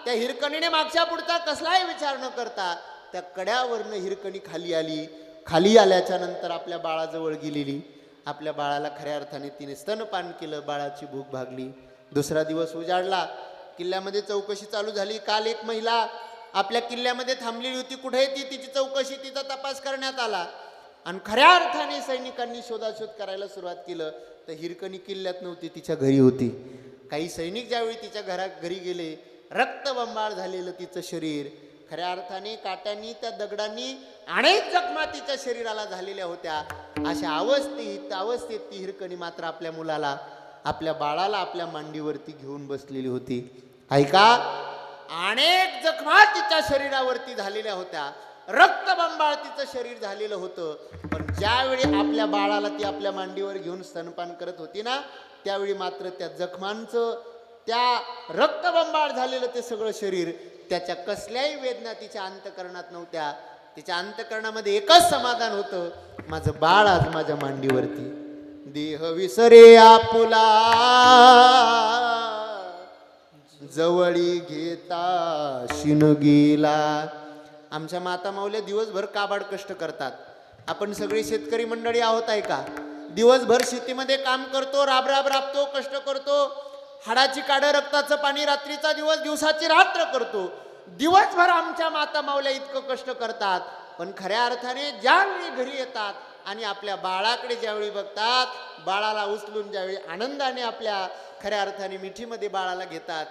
त्या हिरकणीने मागच्या पुढचा कसलाही विचार न करता त्या कड्यावरनं हिरकणी खाली आली. खाली आल्याच्या नंतर आपल्या बाळाजवळ गेलेली. आपल्या बाळाला खऱ्या अर्थाने तिने स्तनपान केलं. बाळाची भूक भागली. दुसरा दिवस उजाडला. किल्ल्यामध्ये चौकशी चालू झाली. काल एक महिला आपल्या किल्ल्यामध्ये थांबलेली होती. कुठे ती, तिची चौकशी, तिचा तपास करण्यात आला. आणि खऱ्या अर्थाने सैनिकांनी शोधाशोध करायला सुरुवात केलं तर हिरकणी किल्ल्यात नव्हती, तिच्या घरी होती. काही सैनिक ज्यावेळी तिच्या घरी गेले, रक्तबंबाळ झालेलं तिचं शरीर, खऱ्या अर्थाने काट्यांनी, त्या दगडांनी अनेक जखमा तिच्या शरीराला झालेल्या होत्या. अशा अवस्थेत ती हिरकणी मात्र आपल्या मुलाला, आपल्या बाळाला आपल्या मांडीवरती घेऊन बसलेली होती. ऐका, अनेक जखमा तिच्या शरीरावरती झालेल्या होत्या, रक्तबंबाळ तिचं शरीर झालेलं होतं. पण ज्यावेळी आपल्या बाळाला ती आपल्या मांडीवर घेऊन स्तनपान करत होती ना, त्यावेळी मात्र त्या जखमांचं, त्या रक्तबंबाळ झालेलं ते सगळं शरीर, त्याच्या कसल्याही वेदना तिच्या अंतकरणात नव्हत्या. तिच्या अंतकरणामध्ये एकच समाधान होतं, माझं बाळ आज माझ्या मांडीवरती. देह विसरे आपुला जवळी घेता शिनगीला. आमच्या माता माऊल्या दिवसभर काबाड कष्ट करतात. आपण सगळी शेतकरी मंडळी आहोत आहे का. दिवसभर शेतीमध्ये काम करतो, राबतो, कष्ट करतो, हाडाची काढं, रक्ताचं पाणी, रात्रीचा दिवस, दिवसाची रात्र करतो. दिवसभर आमच्या माता माऊल्या इतकं कष्ट करतात. पण खऱ्या अर्थाने ज्यावेळी घरी येतात आणि आपल्या बाळाकडे ज्यावेळी बघतात, बाळाला उचलून ज्यावेळी आनंदाने आपल्या खऱ्या अर्थाने मिठीमध्ये बाळाला घेतात,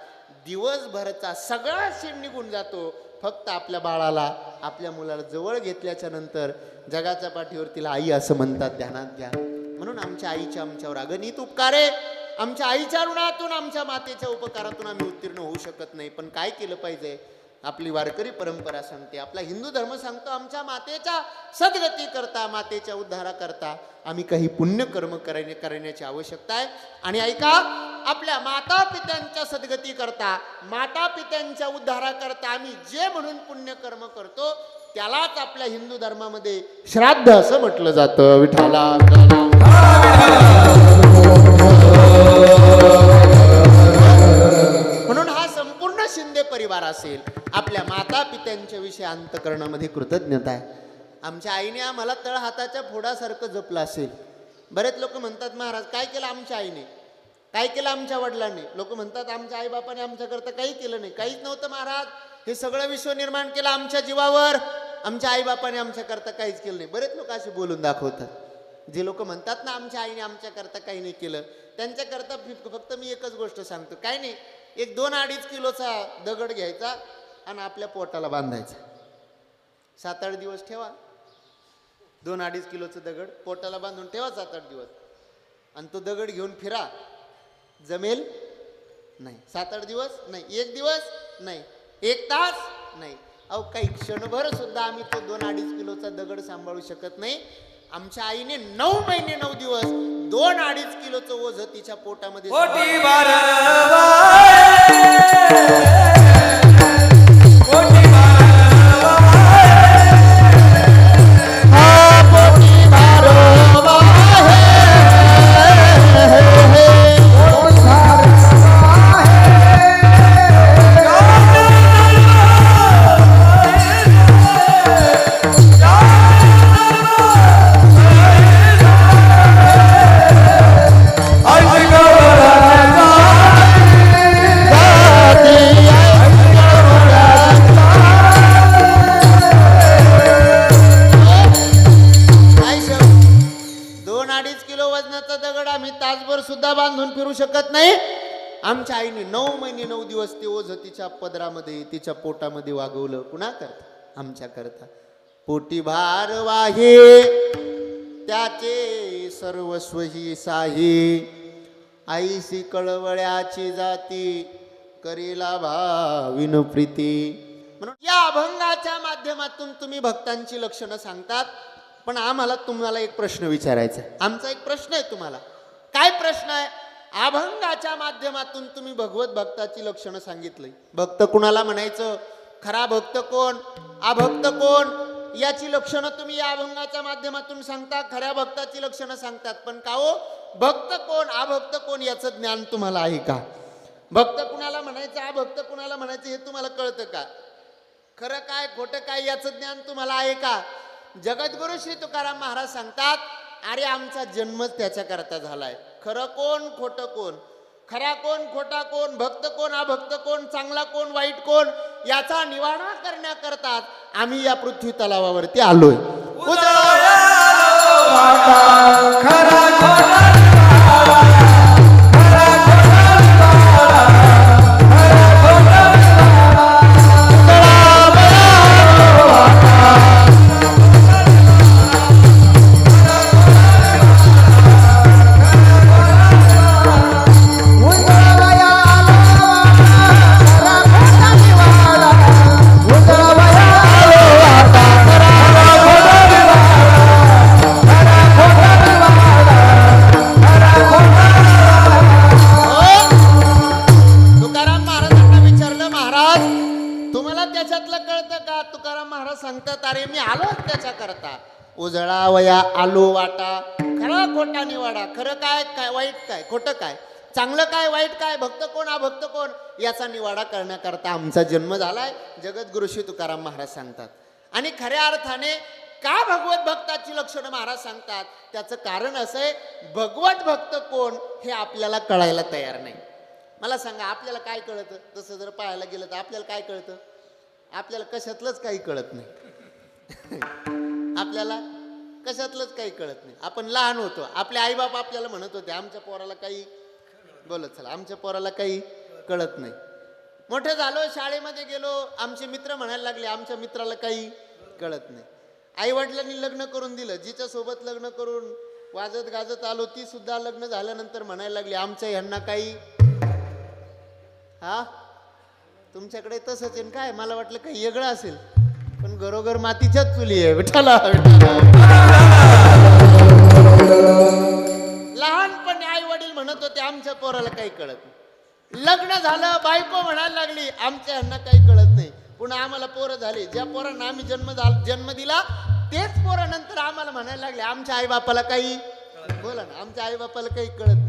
दिवसभरचा सगळा शीण निघून जातो. फक्त आपल्या बाळाला, आपल्या मुलाला जवळ घेतल्याच्या नंतर जगाच्या पाठीवर तिला आई असं म्हणतात, ध्यानात घ्या. म्हणून आमच्या आईच्या आमच्यावर अगणित उपकार आहे. आमच्या आईच्या ऋणातून, आमच्या मातेच्या उपकारातून आम्ही उत्तीर्ण होऊ शकत नाही. पण काय केलं पाहिजे. आपली वारकरी परंपरा सांगते, आपला हिंदू धर्म सांगतो, आमच्या मातेच्या सद्गती करता, मातेच्या उद्धारा करता आम्ही काही पुण्यकर्म करण्याची आवश्यकता आहे. आणि ऐका, आपल्या माता पित्यांच्या सद्गती करता, माता पित्यांच्या उद्धारा करता आम्ही जे म्हणून पुण्यकर्म करतो त्यालाच आपल्या हिंदू धर्मामध्ये श्राद्ध असं म्हटलं जातं. विठाला म्हणून हा संपूर्ण शिंदे परिवार असेल, आपल्या माता पित्यांच्या विषयी अंतकरणामध्ये कृतज्ञता आहे. आमच्या आईने आम्हाला तळ हाताच्या फोडासारखं जपलं असेल. बरेच लोक म्हणतात, महाराज काय केलं आमच्या आईने, काय केलं आमच्या वडिलांनी. लोक म्हणतात आमच्या आईबापाने आमच्याकरता काही केलं नाही. काहीच नव्हतं महाराज, हे सगळं विश्व निर्माण केलं आमच्या जीवावर, आमच्या आईबापाने आमच्याकरता काहीच केलं नाही. बरेच लोक असे बोलून दाखवतात. जे लोक म्हणतात ना आमच्या आईने आमच्याकरता काही नाही केलं, त्यांच्याकरता फक्त मी एकच गोष्ट सांगतो. काय नाही, एक 2-2.5 किलोचा दगड घ्यायचा आणि आपल्या पोटाला बांधायचा. 7-8 दिवस ठेवा. 2-2.5 किलोचं दगड पोटाला बांधून ठेवा 7-8 दिवस, आणि तो दगड घेऊन फिरा. जमेल नाही. 7-8 दिवस नाही, 1 दिवस नाही, 1 तास नाही, अहो काही क्षणभर सुद्धा आम्ही तो 2-2.5 किलोचा दगड सांभाळू शकत नाही. आमच्या आईने 9 महिने 9 दिवस 2-2.5 किलोचं ओझ तिच्या पोटामध्ये आमच्या आईने 9 महिने 9 दिवस ते ओझ तिच्या पदरामध्ये तिच्या पोटामध्ये वागवलं. कुणा करता? आमच्या करता. पोटी भार वाहे त्याचे सर्वस्व ही साही, आईसी कळवळ्याची जाती करीला भाविन प्रीती. म्हणून या अभंगाच्या माध्यमातून तुम्ही भक्तांची लक्षणं सांगतात. पण आम्हाला तुम्हाला एक प्रश्न विचारायचा आहे. आमचा एक प्रश्न आहे तुम्हाला. काय प्रश्न आहे? अभंगाच्या माध्यमातून तुम्ही भगवत भक्ताची लक्षणं सांगितली. भक्त कुणाला म्हणायचं? खरा भक्त कोण? अभक्त कोण? याची लक्षणं तुम्ही या अभंगाच्या माध्यमातून सांगता. खऱ्या भक्ताची लक्षणं सांगतात. पण का हो, भक्त कोण अभक्त कोण याचं ज्ञान तुम्हाला आहे का? भक्त कुणाला म्हणायचं अभक्त कुणाला म्हणायचं हे तुम्हाला कळतं का? खरं काय खोटं काय याचं ज्ञान तुम्हाला आहे का? जगद्गुरु श्री तुकाराम महाराज सांगतात, अरे आमचा जन्मच त्याच्याकरता झालाय. खरं कोण खोटं कोण, खरा कोण खोटा कोण, भक्त कोण अभक्त कोण, चांगला कोण वाईट कोण याचा निवाडा करण्याकरता आम्ही या पृथ्वी तलावावरती आलोय. उजळावया आलो वाटा, खरा खोटा निवाडा. खरं काय काय वाईट काय खोटं काय, चांगलं काय वाईट काय, भक्त कोण अभक्त कोण याचा निवाडा करण्याकरता आमचा जन्म झालाय. जगद्गुरु श्री तुकाराम महाराज सांगतात. आणि खऱ्या अर्थाने का भगवत भक्ताची लक्षणं महाराज सांगतात? त्याचं कारण असं आहे, भगवत भक्त कोण हे आपल्याला कळायला तयार नाही. मला सांगा, आपल्याला काय कळतं? तसं जर पाहायला गेलं तर आपल्याला काय कळतं? आपल्याला कशातलंच काही कळत नाही. आपल्याला कशातलंच काही कळत नाही. आपण लहान होतो, आपले आईबाप आपल्याला म्हणत होते आमच्या पोराला काही बोलत चला, आमच्या पोराला काही कळत नाही. मोठे झालो, शाळेमध्ये गेलो, आमचे मित्र म्हणायला लागले आमच्या मित्राला काही कळत नाही. आई वडिलांनी लग्न करून दिलं, जिच्या सोबत लग्न करून वाजत गाजत आलो ती सुद्धा लग्न झाल्यानंतर म्हणायला लागली आमच्या ह्यांना काही. हा, तुमच्याकडे तसंच आहे काय? मला वाटलं काही वेगळं असेल, पण घरोघर मातीच्याच चुली आहे. विठाला लहानपणी आई वडील म्हणत होते आमच्या पोराला काही कळत नाही. लग्न झालं, बायको म्हणायला लागली आमच्या ह्यांना काही कळत नाही. पुन्हा आम्हाला पोरं झाली, ज्या पोरांना आम्ही जन्म दिला तेच पोरं नंतर आम्हाला म्हणायला लागले आमच्या आई बापाला काही. बोला ना, आमच्या आई बापाला काही कळत नाही.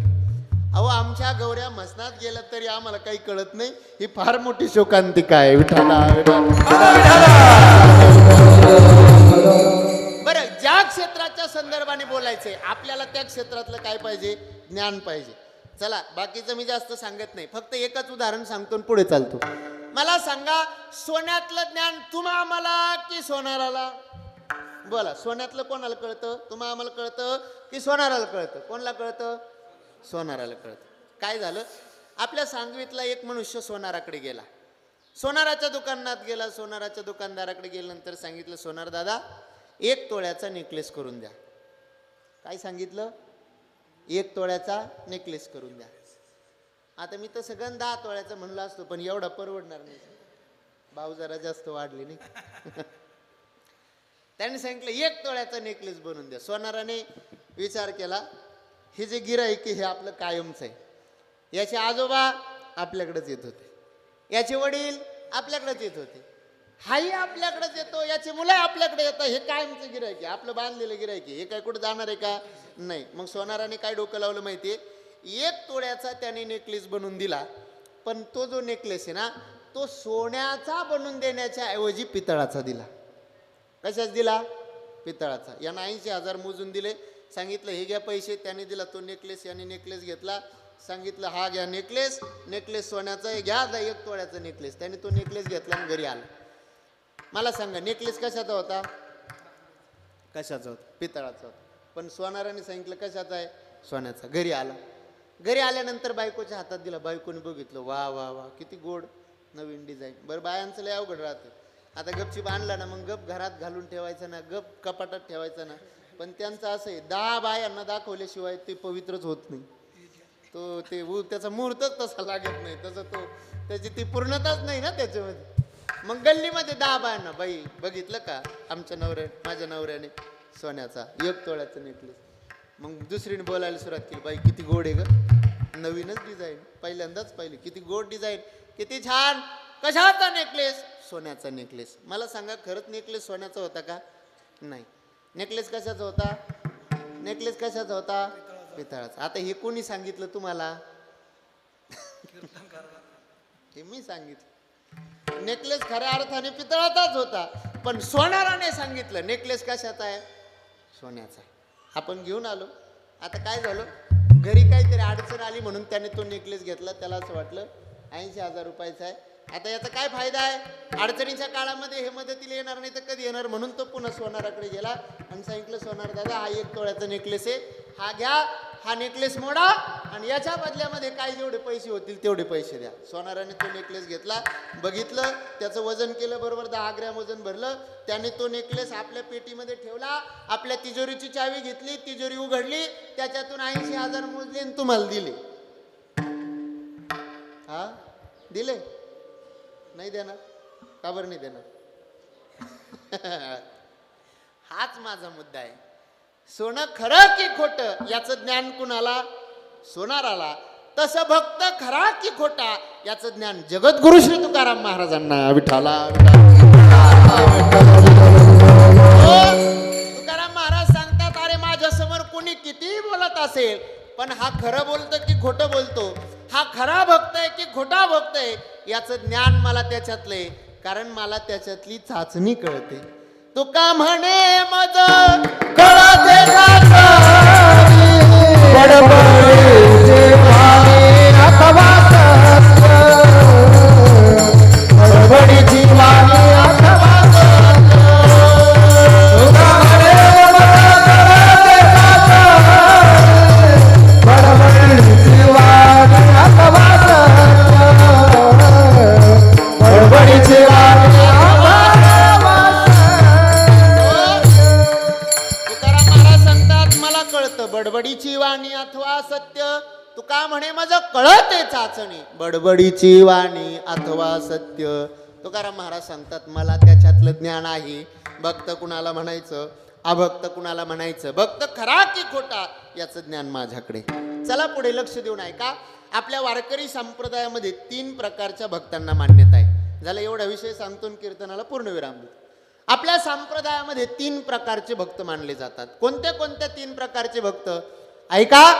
अहो, आमच्या गौऱ्या मसनात गेल्या तरी आम्हाला काही कळत नाही. ही फार मोठी शोकांतिका आहे. विठाला बरं, ज्या क्षेत्राच्या संदर्भाने बोलायचंय आपल्याला त्या क्षेत्रातलं काय पाहिजे? ज्ञान पाहिजे. चला, बाकीचं मी जास्त सांगत नाही, फक्त एकच उदाहरण सांगतो आणि पुढे चालतो. मला सांगा, सोन्यातलं ज्ञान तुम्हा आम्हाला की सोनाराला? बोला, सोन्यातलं कोणाला कळतं? तुम्हा आम्हाला कळतं की सोनाराला कळतं? कोणाला कळतं? सोनाराला कळतं. काय झालं, आपल्या सांगवीतला एक मनुष्य सोनाराकडे गेला. सोनाराच्या दुकानात गेला. सोनाराच्या दुकानदाराकडे गेल्यानंतर सांगितलं, सोनार दादा 1 तोळ्याचा नेकलेस करून द्या. काय सांगितलं? 1 तोळ्याचा नेकलेस करून द्या. आता मी तर सगळं 10 तोळ्याचं म्हणलं असतो, पण एवढा परवडणार नाही, भाव जरा जास्त वाढले नाही. त्यांनी सांगितलं 1 तोळ्याचा नेकलेस बनवून द्या. सोनाराने विचार केला, हे जे गिऱ्हाईक हे आपलं कायमचं आहे. याचे आजोबा आपल्याकडेच येत होते, याचे वडील आपल्याकडेच येत होते, हाही आपल्याकडेच येतो, याची मुलं आपल्याकडे येतात. हे कायमचं गिऱ्हाईक आहे, आपलं बांधलेलं गिऱ्हाईक आहे. हे काय कुठं जाणार आहे का? नाही. मग सोनाराने काय डोकं लावलं माहितीये? 1 तोळ्याचा त्याने नेकलेस बनवून दिला. पण तो जो नेकलेस आहे ना, तो सोन्याचा बनवून देण्याच्या ऐवजी पितळाचा दिला. कशाच दिला? पितळाचा. यानं 80,000 मोजून दिले. सांगितलं हे घ्या पैसे. त्याने दिला तो नेकलेस, याने नेकलेस घेतला. सांगितलं हा घ्या नेकलेस, नेकलेस सोन्याचा आहे, घ्या 1 तोळ्याचा नेकलेस. त्याने तो नेकलेस घेतला आणि घरी आला. मला सांगा, नेकलेस कशाचा होता? कशाचा होता? पितळाचा होता. पण सोनाराने सांगितलं कशाचा आहे? सोन्याचा. घरी आला. घरी आल्यानंतर बायकोच्या हातात दिला. बायकोने बघितलं, वा वा वा किती गोड नवीन डिझाईन. बरं बायांचं लय अवघड राहतं. आता गपचीप आणला ना मग गप घरात घालून ठेवायचा ना, गप कपाटात ठेवायचा ना. पण त्यांचं असं आहे, 10 बायांना दाखवल्याशिवाय ते पवित्रच होत नाही. तो ते त्याचा मुहूर्तच तसा लागत नाही, तसं तो त्याची ती पूर्णताच नाही ना त्याच्यामध्ये. मग गल्लीमध्ये 10 बायांना, बाई बघितलं का आमच्या माझ्या नवऱ्याने सोन्याचा 1 तोळ्याचा नेकलेस. मग दुसरीने बोलायला सुरुवात केली, बाई किती गोड आहे ग, नवीनच डिझाईन, पहिल्यांदाच पाहिली, किती गोड डिझाईन, किती छान. कशाचा नेकलेस? सोन्याचा नेकलेस. मला सांगा खरंच नेकलेस सोन्याचा होता का? नाही. नेकलेस कशाचा होता? नेकलेस कशाचा होता? पितळाचा. आता हे कोणी सांगितलं तुम्हाला? हे मी सांगितलं. नेकलेस खऱ्या अर्थाने पितळाचाच होता, पण सोनाराने सांगितलं नेकलेस कशाचा आहे? सोन्याचा. आपण घेऊन आलो. आता काय झालं, घरी काहीतरी अडचण आली म्हणून त्याने तो नेकलेस घेतला. त्याला असं वाटलं 80,000 रुपयाचा आहे, आता याचा काय फायदा आहे, अडचणीच्या काळामध्ये हे मदतीला येणार नाही तर कधी येणार. म्हणून तो पुन्हा सोनाराकडे गेला आणि सांगितलं, सोनार दादा हा 1 तोळ्याचा नेकलेस आहे, हा घ्या, हा नेकलेस मोडा आणि याच्या बदल्यामध्ये काय जेवढे पैसे होतील तेवढे पैसे द्या. सोनाराने तो नेकलेस घेतला, बघितलं, त्याचं वजन केलं, बरोबर 10 ग्रॅम वजन भरलं. त्याने तो नेकलेस आपल्या पेटीमध्ये ठेवला, आपल्या तिजोरीची चावी घेतली, तिजोरी उघडली, त्याच्यातून 80,000 मोजले आणि तुम्हाला दिले. हा दिले? नाही देणार? का बरं नाही देणार? हाच माझा मुद्दा आहे. सोनं खरं की खोटं याचं ज्ञान कुणाला? सोनाराला. तसं भक्त खरा की खोटा याचं ज्ञान जगद्गुरु श्री तुकाराम महाराजांना. विठाला तुकाराम महाराज सांगतात, अरे माझ्या समोर कोणी किती बोलत असेल पण हा खरं बोलतो की खोटं बोलतो, हा खरा भक्त आहे की खोटा भक्त आहे याचं ज्ञान मला त्याच्यातले, कारण मला त्याच्यातली चाचणी कळते. तुका म्हणे मज कळते बडबडीची वाणी अथवा सत्य. तुका म्हणे माझं कळते चाचणी, बडबडीची वाणी अथवा सत्य. तुकाराम महाराज सांगतात मला त्याच्यातलं ज्ञान आहे. भक्त कुणाला म्हणायचं, अभक्त कुणाला म्हणायचं, भक्त खरा की खोटा याचं ज्ञान माझ्याकडे. चला पुढे लक्ष देऊन ऐका. आपल्या वारकरी संप्रदायामध्ये 3 प्रकारच्या भक्तांना मान्यता आहे. झालं एवढा विषय सांगतो, कीर्तनाला पूर्ण विराम देतो. आपल्या संप्रदायामध्ये 3 प्रकारचे भक्त मानले जातात. कोणत्या कोणत्या 3 प्रकारचे भक्त? ऐका.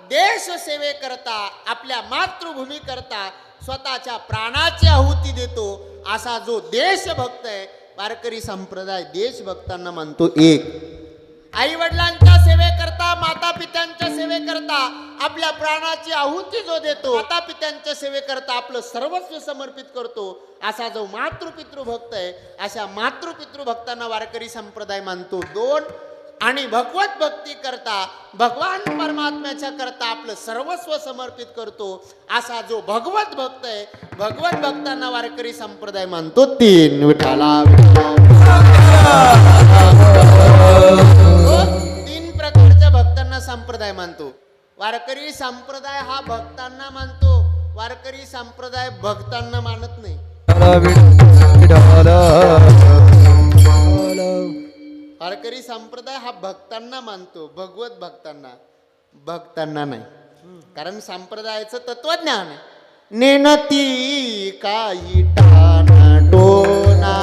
देश सेवे करता, आपल्या मातृभूमी करता स्वतःच्या प्राणाची आहुती देतो असा जो देशभक्त आहे, वारकरी संप्रदाय देशभक्तांना मानतो. 1. आई वडिलांच्या सेवेकरता, माता पित्यांच्या सेवेकरता आपल्या प्राणाची आहुती जो देतो, माता पित्यांच्या सेवेकरता आपलं सर्वस्व समर्पित करतो असा जो मातृपितृ भक्त आहे, अशा मातृपितृ भक्तांना वारकरी संप्रदाय मानतो. 2. आणि भगवत भक्ती करता, भगवान परमात्म्याच्या करता आपलं सर्वस्व समर्पित करतो असा जो भगवत भक्त आहे, भगवत भक्तांना वारकरी संप्रदाय मानतो. 3. विठाला 3 प्रकारच्या भक्तांना संप्रदाय मानतो. वारकरी संप्रदाय हा भक्तांना मानतो, वारकरी संप्रदाय भक्तांना मानत नाही. वारकरी संप्रदाय हा भक्तांना मानतो, भगवत भक्तांना नाही. कारण संप्रदायाचं तत्वज्ञान आहे. नेनती काही टाना टोना,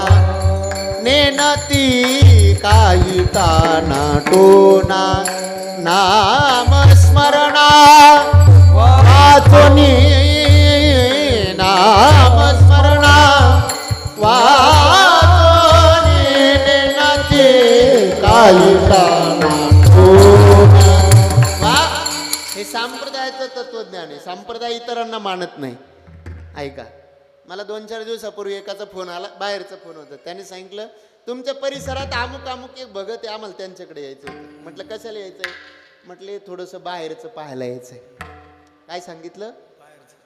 नेनती काही टाना टोना, नाम स्मरणा वाचोनी, नाम स्मरणा वाचोनी, नेनती काही टाना टोना. हे संप्रदायाचं तत्वज्ञान आहे. संप्रदाय इतरांना मानत नाही. ऐका, मला 2-4 दिवसापूर्वी एकाचा फोन आला, बाहेरचा फोन होता. त्याने सांगितलं तुमच्या परिसरात अमुक अमुक एक भगत आहे, आम्हाला त्यांच्याकडे यायचं होतं. म्हटलं कशाला यायचंय? म्हटले थोडंसं बाहेरचं पाहायला यायचंय. काय सांगितलं?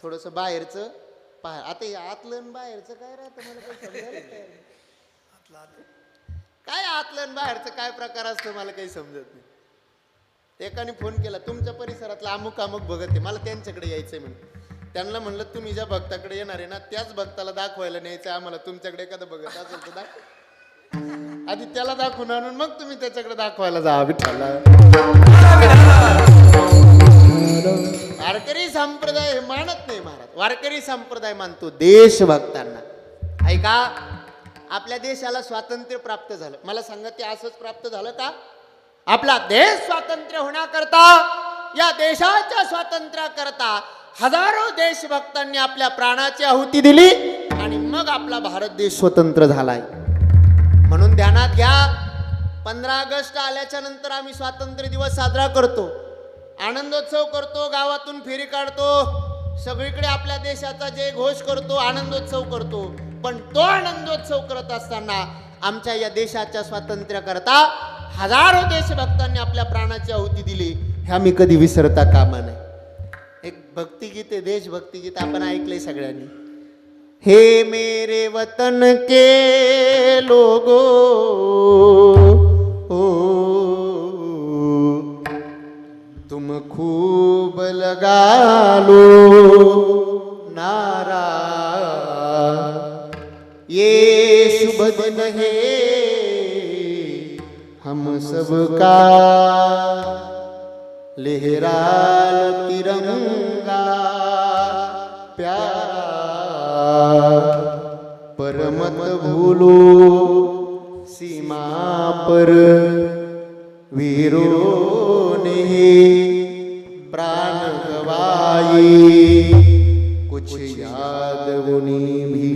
थोडंसं बाहेरचं पहा. आता हे आतलं आणि बाहेरचं काय राहतं मला काही समजायला तयार नाही. काय आतलं आणि बाहेरचं काय प्रकार असतं मला काही समजत नाही. एकाने फोन केला, तुमच्या परिसरातला अमुक अमुक भगत आहे, मला त्यांच्याकडे यायचंय म्हणून. त्यांना म्हणलं तुम्ही ज्या भक्ताकडे येणार आहे ना त्याच भक्ताला दाखवायला न्यायचं आम्हाला. तुमच्याकडे एखादं भगत असेल तर दाखव, आधी त्याला दाखवून आणून मग तुम्ही त्याच्याकडे दाखवायला जा. विठ्ठला वारकरी संप्रदाय हे मानत नाही महाराज. वारकरी संप्रदाय मानतो देशभक्तांना. ऐका, आपल्या देशाला स्वातंत्र्य प्राप्त झालं, मला सांगा ते असंच प्राप्त झालं का? आपला देश स्वातंत्र्य होण्याकरता, या देशाच्या स्वातंत्र्याकरता हजारो देशभक्तांनी आपल्या प्राणाची आहुती दिली आणि मग आपला भारत देश स्वतंत्र झालाय. म्हणून ध्यानात घ्या, 15 ऑगस्ट आल्याच्या नंतर आम्ही स्वातंत्र्य दिवस साजरा करतो, आनंदोत्सव करतो, गावातून फेरी काढतो, सगळीकडे आपल्या देशाचा जय घोष करतो, आनंदोत्सव करतो. पण तो आनंदोत्सव करत असताना आमच्या या देशाच्या स्वातंत्र्याकरता हजारो देशभक्तांनी आपल्या प्राणाची आहुती दिली, हे आम्ही कधी विसरता कामा नये. एक भक्तिगीत आहे, देशभक्तिगीत आपण ऐकलंय सगळ्यांनी. हे मेरे वतन के लोगो ओ, तुम खूब लगा लो नारा, ये शुभ दिन है हम सबका, लहराल तिरंगा प्यारा, पर मत भूलो सीमा पर वीरों ने प्राण गवाए, कुछ याद उन्हीं भी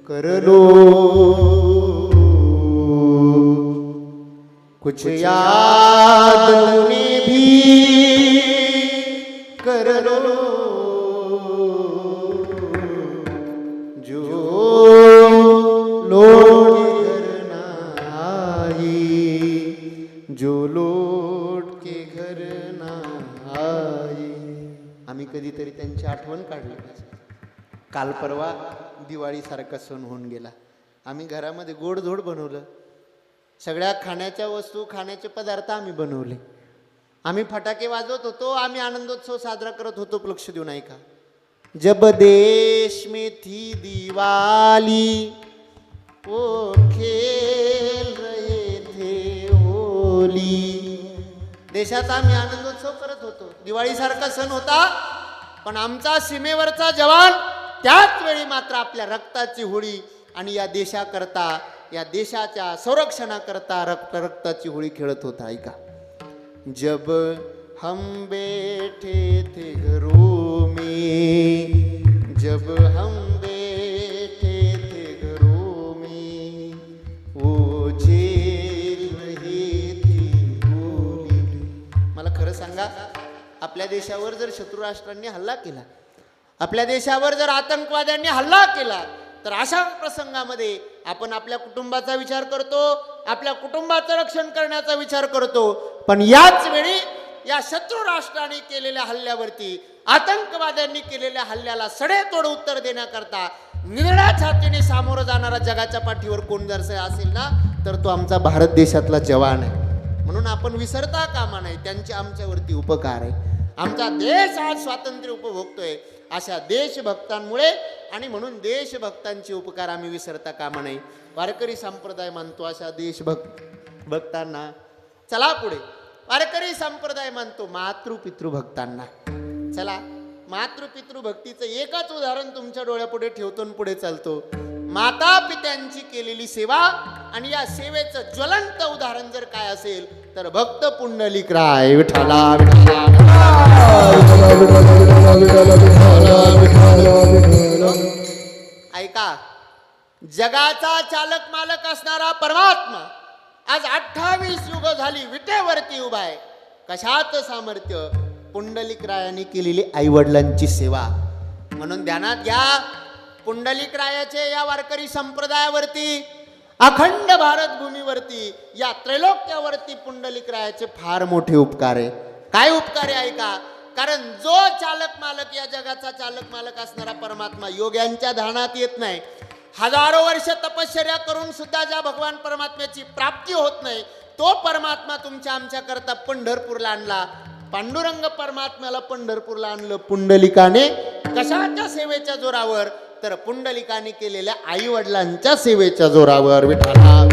कर लो, कुछ याद उन्हें भी कर लो, जो लौट घर ना आई, जो लौट के घर ना आई. आम्ही कधीतरी त्यांची आठवण काढली पाहिजे. काल परवा दिवाळीसारखा सण होऊन गेला, आम्ही घरामध्ये गोडधोड बनवलं, सगळ्या खाण्याच्या वस्तू, खाण्याचे पदार्थ आम्ही बनवले, आम्ही फटाके वाजवत होतो, आम्ही आनंदोत्सव साजरा करत होतो. लक्ष देऊन ऐका. जब देश में थी दिवाली, वो खेल रहे थे होली. देशात आम्ही आनंदोत्सव करत होतो, दिवाळीसारखा सण होता, पण आमचा सीमेवरचा जवान त्याच वेळी मात्र आपल्या रक्ताची होळी आणि या देशाकरता, या देशाच्या संरक्षणाकरता रक्ताची होळी खेळत होता. ऐका. जब हम बैठे थे घरों में, जब हम बैठे थे घरों में, वो झेल रही थी होली. मला खरं सांगा, आपल्या देशावर जर शत्रू राष्ट्रांनी हल्ला केला, आपल्या देशावर जर आतंकवाद्यांनी हल्ला केला, तर अशा प्रसंगामध्ये आपण आपल्या कुटुंबाचा विचार करतो, आपल्या कुटुंबाचं रक्षण करण्याचा विचार करतो. पण याच वेळी या शत्रू राष्ट्राने केलेल्या हल्ल्यावरती, आतंकवाद्यांनी केलेल्या हल्ल्याला सडेतोड उत्तर देण्याकरता निरळ्या छातीने सामोरं जाणारा जगाच्या पाठीवर कोण जर असेल ना, तर तो आमचा भारत देशातला जवान आहे. म्हणून आपण विसरता कामा नये त्यांचे आमच्यावरती उपकार आहे. आमचा देश आज स्वातंत्र्य उपभोगतोय अशा देशभक्तांमुळे, आणि म्हणून देशभक्तांचे उपकार आम्ही विसरता कामा नये. वारकरी संप्रदाय मानतो अशा देशभक्तांना. चला पुढे. वारकरी संप्रदाय मानतो मातृपितृभक्तांना. चला, मातृपितृभक्तीचं एकच उदाहरण तुमच्या डोळ्यापुढे ठेवतो आणि पुढे चालतो. माता पित्यांची केलेली सेवा, आणि या सेवेचं ज्वलंत उदाहरण जर काय असेल तर भक्त पुंडलिक राय. विठ्ठला ऐका, जगाचा चालक मालक असणारा परमात्मा आज 28 युग झाली विटेवरती उभा आहे. कशाचं सामर्थ्य? पुंडलिक रायाने केलेली आईवडिलांची सेवा. म्हणून ध्यानात घ्या, पुंडलिक रायाचे या वारकरी संप्रदायावरती, अखंड भारत भूमीवरती, या त्रैलोक्यावरती पुंडलिक रायाचे फार मोठे उपकार आहे. काय उपकार आहे ऐका. कारण जो चालक मालक या जगाचा चालक मालक असणारा परमात्मा योग्यांच्या ध्यानात येत नाही. हजारो वर्ष तपश्चर्या करून सुद्धा ज्या भगवान परमात्म्याची प्राप्ती होत नाही, तो परमात्मा तुमच्या आमच्या करता पंढरपूरला आणला. पांडुरंग परमात्म्याला पंढरपूरला आणलं पुंडलिकाने. कशाच्या सेवेच्या जोरावर? तर पुंडलिकाने केलेल्या आई वडिलांच्या सेवेच्या जोरावर. विठाला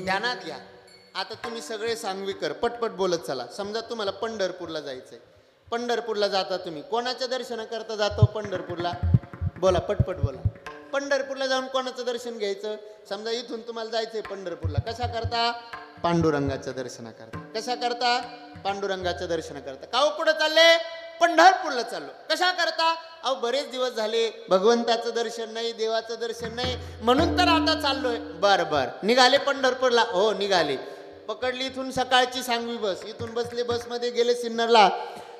ध्यानात घ्या. आता तुम्ही सगळे सांगवीकर पटपट बोलत चला. समजा तुम्हाला पंढरपूरला जायचंय. पंढरपूरला जाता तुम्ही, कोणाच्या दर्शन करता जातो पंढरपूरला? बोला, पटपट बोला. पंढरपूरला जाऊन कोणाचं दर्शन घ्यायचं? समजा इथून तुम्हाला जायचंय पंढरपूरला, कशा करता? पांडुरंगाच्या दर्शना करता. कशा करता? पांडुरंगाच्या दर्शन करता. का हो कुठं चालले? पंढरपूरला चाललो. कशा करता? अहो बरेच दिवस झाले भगवंताचं दर्शन नाही, देवाचं दर्शन नाही, म्हणून तर आता चाललोय. बर बर, निघाले पंढरपूरला? हो निघाले. पकडली इथून सकाळची सांगवी बस, इथून बसले, बसमध्ये गेले सिन्नरला.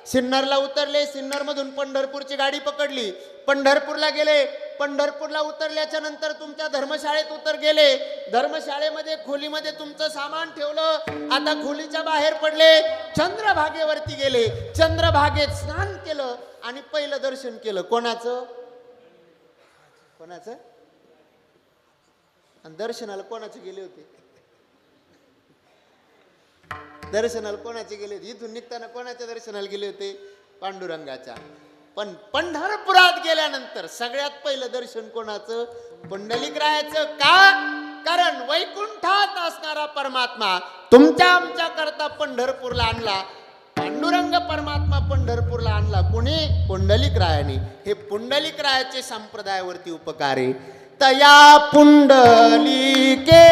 सिन्नरला उतरले, सिन्नर मधून पंढरपूरची गाडी पकडली, पंढरपूरला गेले. पंढरपूरला उतरल्याच्या नंतर तुमच्या धर्मशाळेत गेले. धर्मशाळेमध्ये खोलीमध्ये तुमचं सामान ठेवलं. आता खोलीच्या बाहेर पडले, चंद्रभागेवरती गेले. चंद्रभागेत स्नान केलं आणि पहिलं दर्शन केलं. कोणाचं? कोणाचं? आणि दर्शनाला कोणाचे गेले होते? दर्शनाला कोणाचे गेले होते? इथून निघताना कोणाच्या दर्शनाला गेले होते? पांडुरंगाच्या. पण पंढरपुरात गेल्यानंतर सगळ्यात पहिलं दर्शन कोणाचं? पुंडलिकरायाचं. का? कारण वैकुंठात असणारा परमात्मा तुमच्या आमच्या करता पंढरपूरला आणला. पांडुरंग परमात्मा पंढरपूरला आणला. कोणी? पुंडलिकरायाने. हे पुंडलिकरायाचे संप्रदायावरती उपकार आहे. तया पुंडलिके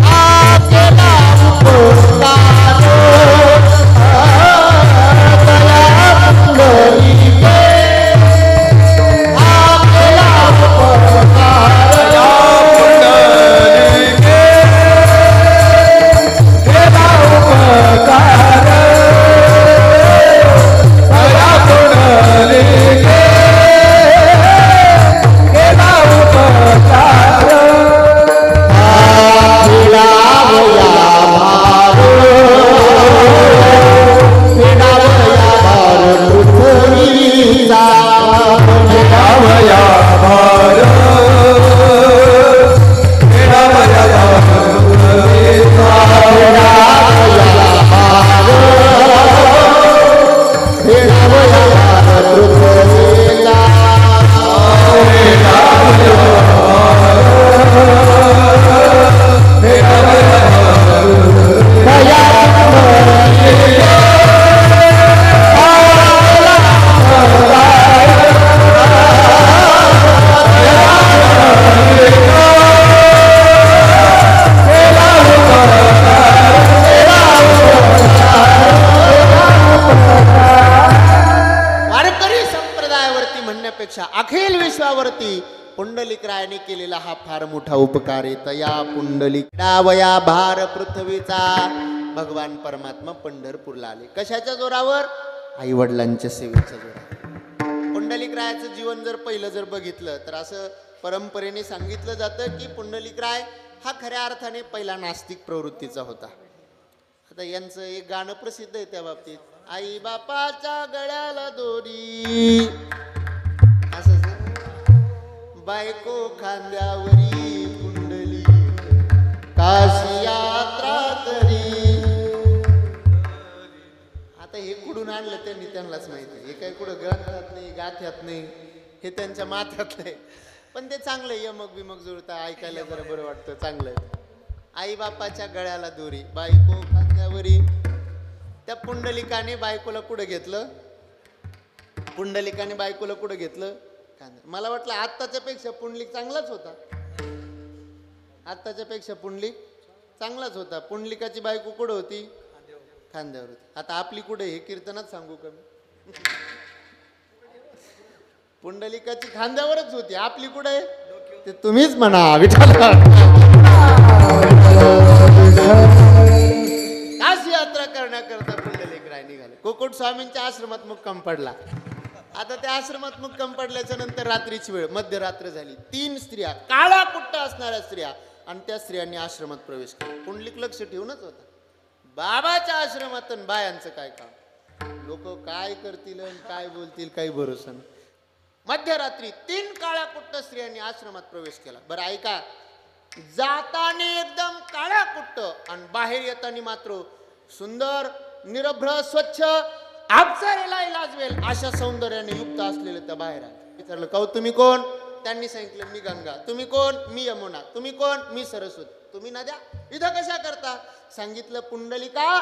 आकेला उपकार, तया पुंडलिके आकेला उपकार, तया पुंडलिके केला उपकार, तया पुंडलिके केला उपकार. अखिल विश्वावरती पुंडलिकरायाने केलेला हा फार मोठा उपकार आहे. तया पुंडलिक डावया भार पृथ्वीचा. भगवान परमात्मा पंढरपूरला आले. कशाच्या जोरावर? आई वडिलांच्या सेवेच्या जोरावर. पुंडलिकरायाचं जीवन जर पहिलं जर बघितलं तर असं परंपरेने सांगितलं जातं की पुंडलिकराय हा खऱ्या अर्थाने पहिला नास्तिक प्रवृत्तीचा होता. आता यांचं एक गाणं प्रसिद्ध आहे त्या बाबतीत. आई बापाच्या गळ्याला दोरी, असंच बायको खांद्यावरी कुंडली, काशी यात्रा तरी. आता हे कुठून आणलं त्यांनी त्यांनाच माहिती. हे काही कुठं ग्रंथात नाही, गाथ्यात नाही, हे त्यांच्या माथ्यात नाही. पण ते चांगलं यमक बिमक जुळता ऐकायला जरा बरं वाटतं. चांगलं आई बापाच्या गळ्याला दोरी, बायको खांद्यावरी. त्या पुंडलिकाने बायकोला कुठं घेतलं? पुंडलिकाने बायकोला कुठं घेतलं? मला वाटलं आत्ताच्या पेक्षा पुंडलिक चांगलाच होता. आत्ताच्या पेक्षा पुंडलिक चांगलाच होता. पुंडलिकाची बायको कुठं होती? खांद्यावर होती. आता आपली कुठे? हे कीर्तनात सांगू का मी? पुंडलिकाची खांद्यावरच होती, आपली कुठे? ते तुम्हीच म्हणा. विठ्ठल काशी यात्रा करण्याकरता पुंडलिकराय निघाले. कोकुट स्वामींच्या आश्रमात मुक्काम पडला. आता त्या आश्रमात मुक्काम पडल्याच्या नंतर रात्रीची वेळ, मध्यरात्र झाली. 3 स्त्रिया, काळा कुट्ट असणाऱ्या स्त्रिया, आणि त्या स्त्रियांनी आश्रमात प्रवेश केला. पुंडलिक लक्ष ठेवूनच होता. बाबाच्या आश्रमातून बायांचं काय काम? लोक काय करतील आणि काय बोलतील काही भरोसा नाही. मध्यरात्री 3 काळ्या कुट्ट स्त्रियांनी आश्रमात प्रवेश केला. बरं ऐका, जाताना एकदम काळ्या कुट्ट आणि बाहेर येताना मात्र सुंदर, निरभ्र, स्वच्छ, अप्सरेला लाजवेल अशा सौंदर्याने युक्त असलेले त्या बाहेर आले. विचारलं, काऊ तुम्ही कोण? त्यांनी सांगितलं, मी गंगा. तुम्ही कोण? मी यमुना. तुम्ही कोण? मी सरस्वती. तुम्ही नद्या इथं कशा करता? सांगितलं, पुंडलिका,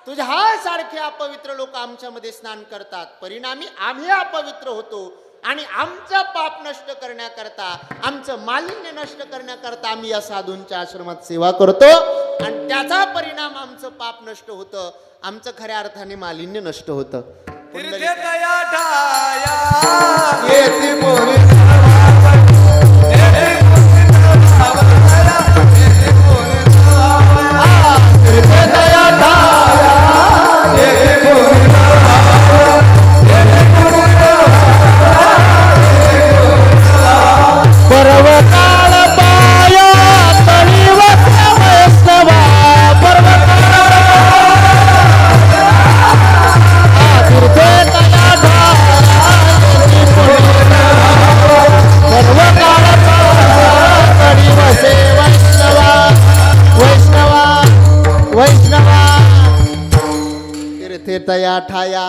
तुझ्या सारखे अपवित्र लोक आमच्यामध्ये स्नान करतात, परिणामी आम्ही अपवित्र होतो आणि आमचं पाप नष्ट करण्याकरता, आमचं मालिन्य नष्ट करण्याकरता आम्ही या साधूंच्या आश्रमात सेवा करतो आणि त्याचा परिणाम आमचं पाप नष्ट होतं, आमचं खऱ्या अर्थाने मालिन्य नष्ट होतं. येती मोरी पर्वकाळ पाया तळी वैष्णवा, तीर्थया ठाया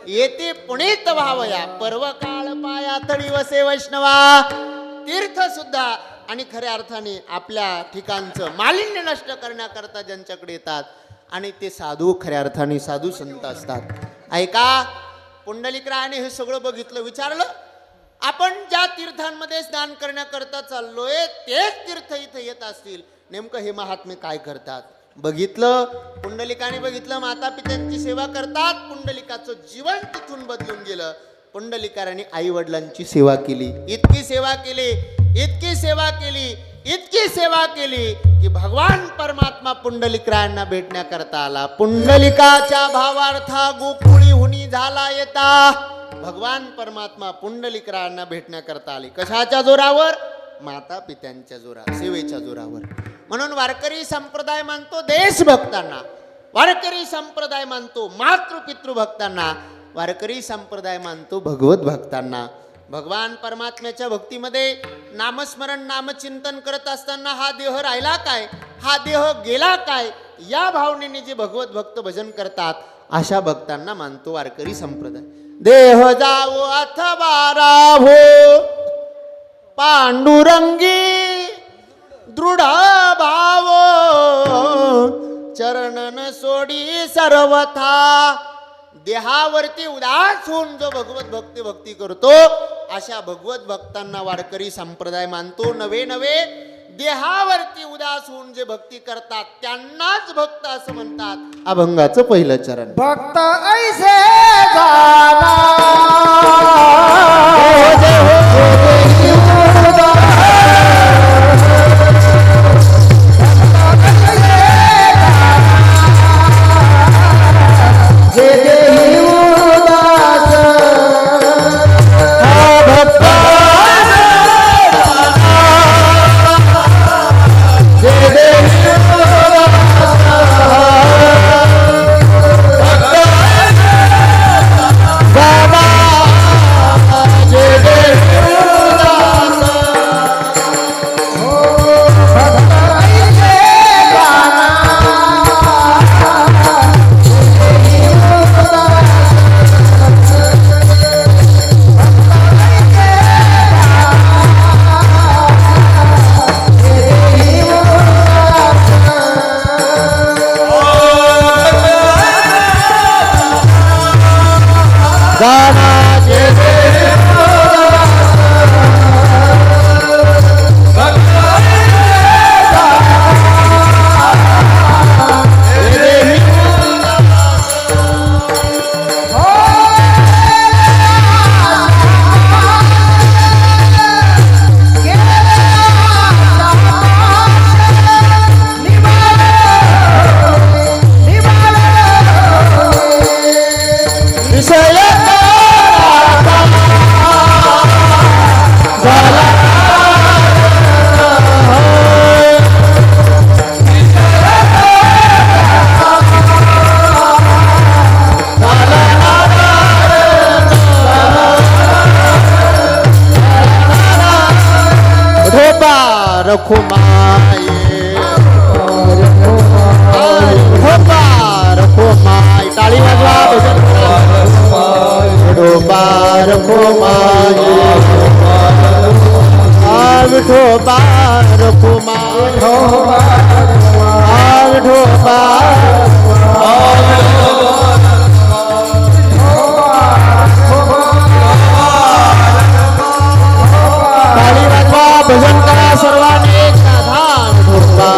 येते पुणेत व्हावया, पर्वकाळ पाया तळी वसे वैष्णवा. तीर्थ सुद्धा आणि खऱ्या अर्थाने आपल्या ठिकाणचं मालिन्य नष्ट करण्याकरता ज्यांच्याकडे येतात आणि ते साधू खऱ्या अर्थाने साधू संत असतात. ऐका, पुंडलिकरायाने हे सगळं बघितलं, विचारलं, आपण ज्या तीर्थांमध्ये स्नान करण्याकरता चाललोय तेच तीर्थ इथे येत असतील, नेमकं हे महात्मे काय करतात? बघितलं, पुंडलिकाने बघितलं, माता पित्यांची सेवा करतात. पुंडलिकाचं जीवन तिथून बदलून गेलं. पुंडलिकाराने आई वडिलांची सेवा केली, इतकी सेवा केली, इतकी सेवा केली, इतकी सेवा केली की भगवान परमात्मा पुंडलिकरायांना भेटण्याकरता आला. पुंडलिकाच्या भावार्था गोकुळी हुनी झाला येता. भगवान परमात्मा पुंडलिकरायांना भेटण्याकरता आले. कशाच्या जोरावर? माता पित्यांच्या जोरावर, सेवेच्या जोरावर. म्हणून वारकरी संप्रदाय मानतो देशभक्तांना, वारकरी संप्रदाय मानतो मातृपितृ भक्तांना, वारकरी संप्रदाय मानतो भगवत भक्तांना. भगवान परमात्म्याच्या भक्तीमध्ये नामस्मरण नामचिंतन करत असताना हा देह राहिला काय, हा देह गेला काय, या भावनेने जे भगवत भक्त भजन करतात अशा भक्तांना मानतो वारकरी संप्रदाय. देह जावो अथवा राहो पांडुरंगी दृढ भाव, चरणन सोडी सर्वथा. देहावरती उदास होऊन जो भगवत भक्ती करतो अशा भगवत भक्तांना वारकरी संप्रदाय मानतो. नवे नवे देहावरती उदास होऊन जे भक्ती करतात त्यांनाच भक्त असं म्हणतात. अभंगाचं पहिलं चरण. भक्त ऐसे जाना विषय रखुमाई रखुमाई टाळी वाजवा भजन करा विठोबा रखुमाई विठोबा रखुमाई विठोबा टाळी वाजवा भजन करा सर्वांनी एक साधान विठोबा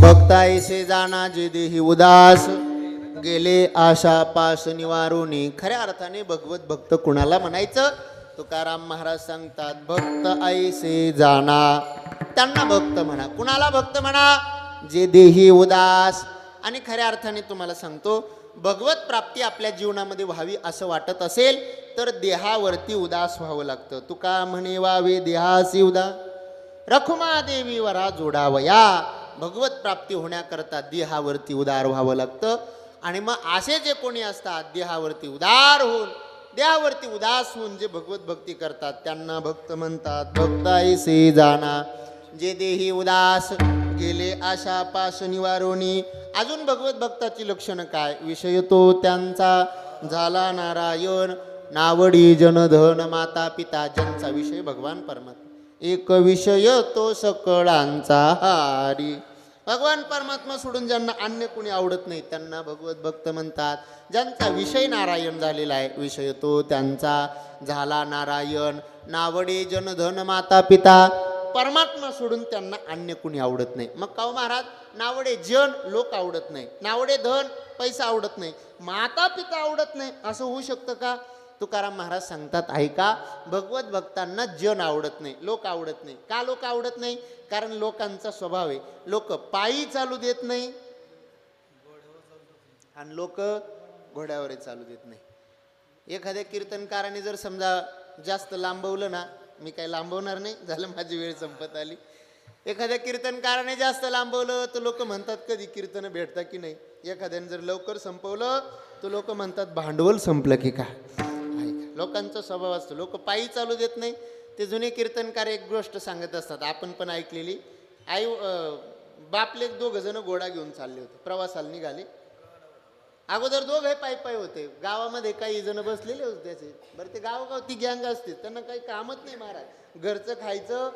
भक्ताईसे जाना जे देही उदास गेले आशा पाश निवारुनी. खऱ्या अर्थाने भगवत भक्त कुणाला म्हणायचं? तुकाराम महाराज सांगतात भक्त ऐसे जाना, त्यांना भक्त म्हणा. कुणाला भक्त म्हणा? जे देही उदास. आणि खऱ्या अर्थाने तुम्हाला सांगतो, भगवत प्राप्ती आपल्या जीवनामध्ये व्हावी असं वाटत असेल तर देहावरती उदास व्हावं लागतं. तुका म्हणे वावे देहासी उदास, रखुमा देवी वरा जोडावया. भगवत प्राप्ती होण्याकरता देहावरती उदार व्हावं लागतं. आणि मग असे जे कोणी असतात देहावरती उदार होऊन, देहावरती उदास होऊन जे भगवत भक्ती करतात त्यांना भक्त म्हणतात. भक्त ऐसे जाना जे देही उदास गेले आशा पाश निवारोनी. अजून भगवत भक्ताची लक्षणं काय? विषय तो त्यांचा झाला नारायण, नावडी जनधन माता पिता. ज्यांचा विषय भगवान परमात्मा, एक विषय तो सकळांचा हारी. भगवान परमात्मा सोडून ज्यांना अन्य कोणी आवडत नाही त्यांना भगवत भक्त म्हणतात. ज्यांचा विषय नारायण झालेला आहे, विषय तो त्यांचा झाला नारायण, नावडे जनधन माता पिता. परमात्मा सोडून त्यांना अन्य कोणी आवडत नाही. मग काव महाराज, नावडे जन लोक आवडत नाही, नावडे धन पैसा आवडत नाही, माता पिता आवडत नाही, असं होऊ शकतं का? तुकाराम महाराज सांगतात ऐका, भगवत भक्तांना जन आवडत नाही, लोक आवडत नाही. का लोक आवडत नाही? कारण लोकांचा स्वभाव आहे, लोक पायी चालू देत नाही आणि लोक घोड्यावर चालू देत नाही. एखाद्या कीर्तनकाराने जर समजा जास्त लांबवलं ना, मी काही लांबवणार नाही, झालं माझी वेळ संपत आली. एखाद्या कीर्तनकाराने जास्त लांबवलं तर लोक म्हणतात कधी कीर्तन भेटतात की नाही. एखाद्याने जर लवकर संपवलं तर लोक म्हणतात भांडवल संपलं की काय. लोकांचा स्वभाव असतो, लोक पायी चालू देत नाही. ते जुने कीर्तनकार एक गोष्ट सांगत असतात, आपण पण ऐकलेली. बापले 2 जण घोडा घेऊन चालले होते, प्रवासाला निघाले. अगोदर 2 पायी पायी होते. गावामध्ये काही जण बसलेले होते त्याचे. बरं, ते गावगाव ती गँग असते, त्यांना काही कामच नाही महाराज, घरचं खायचं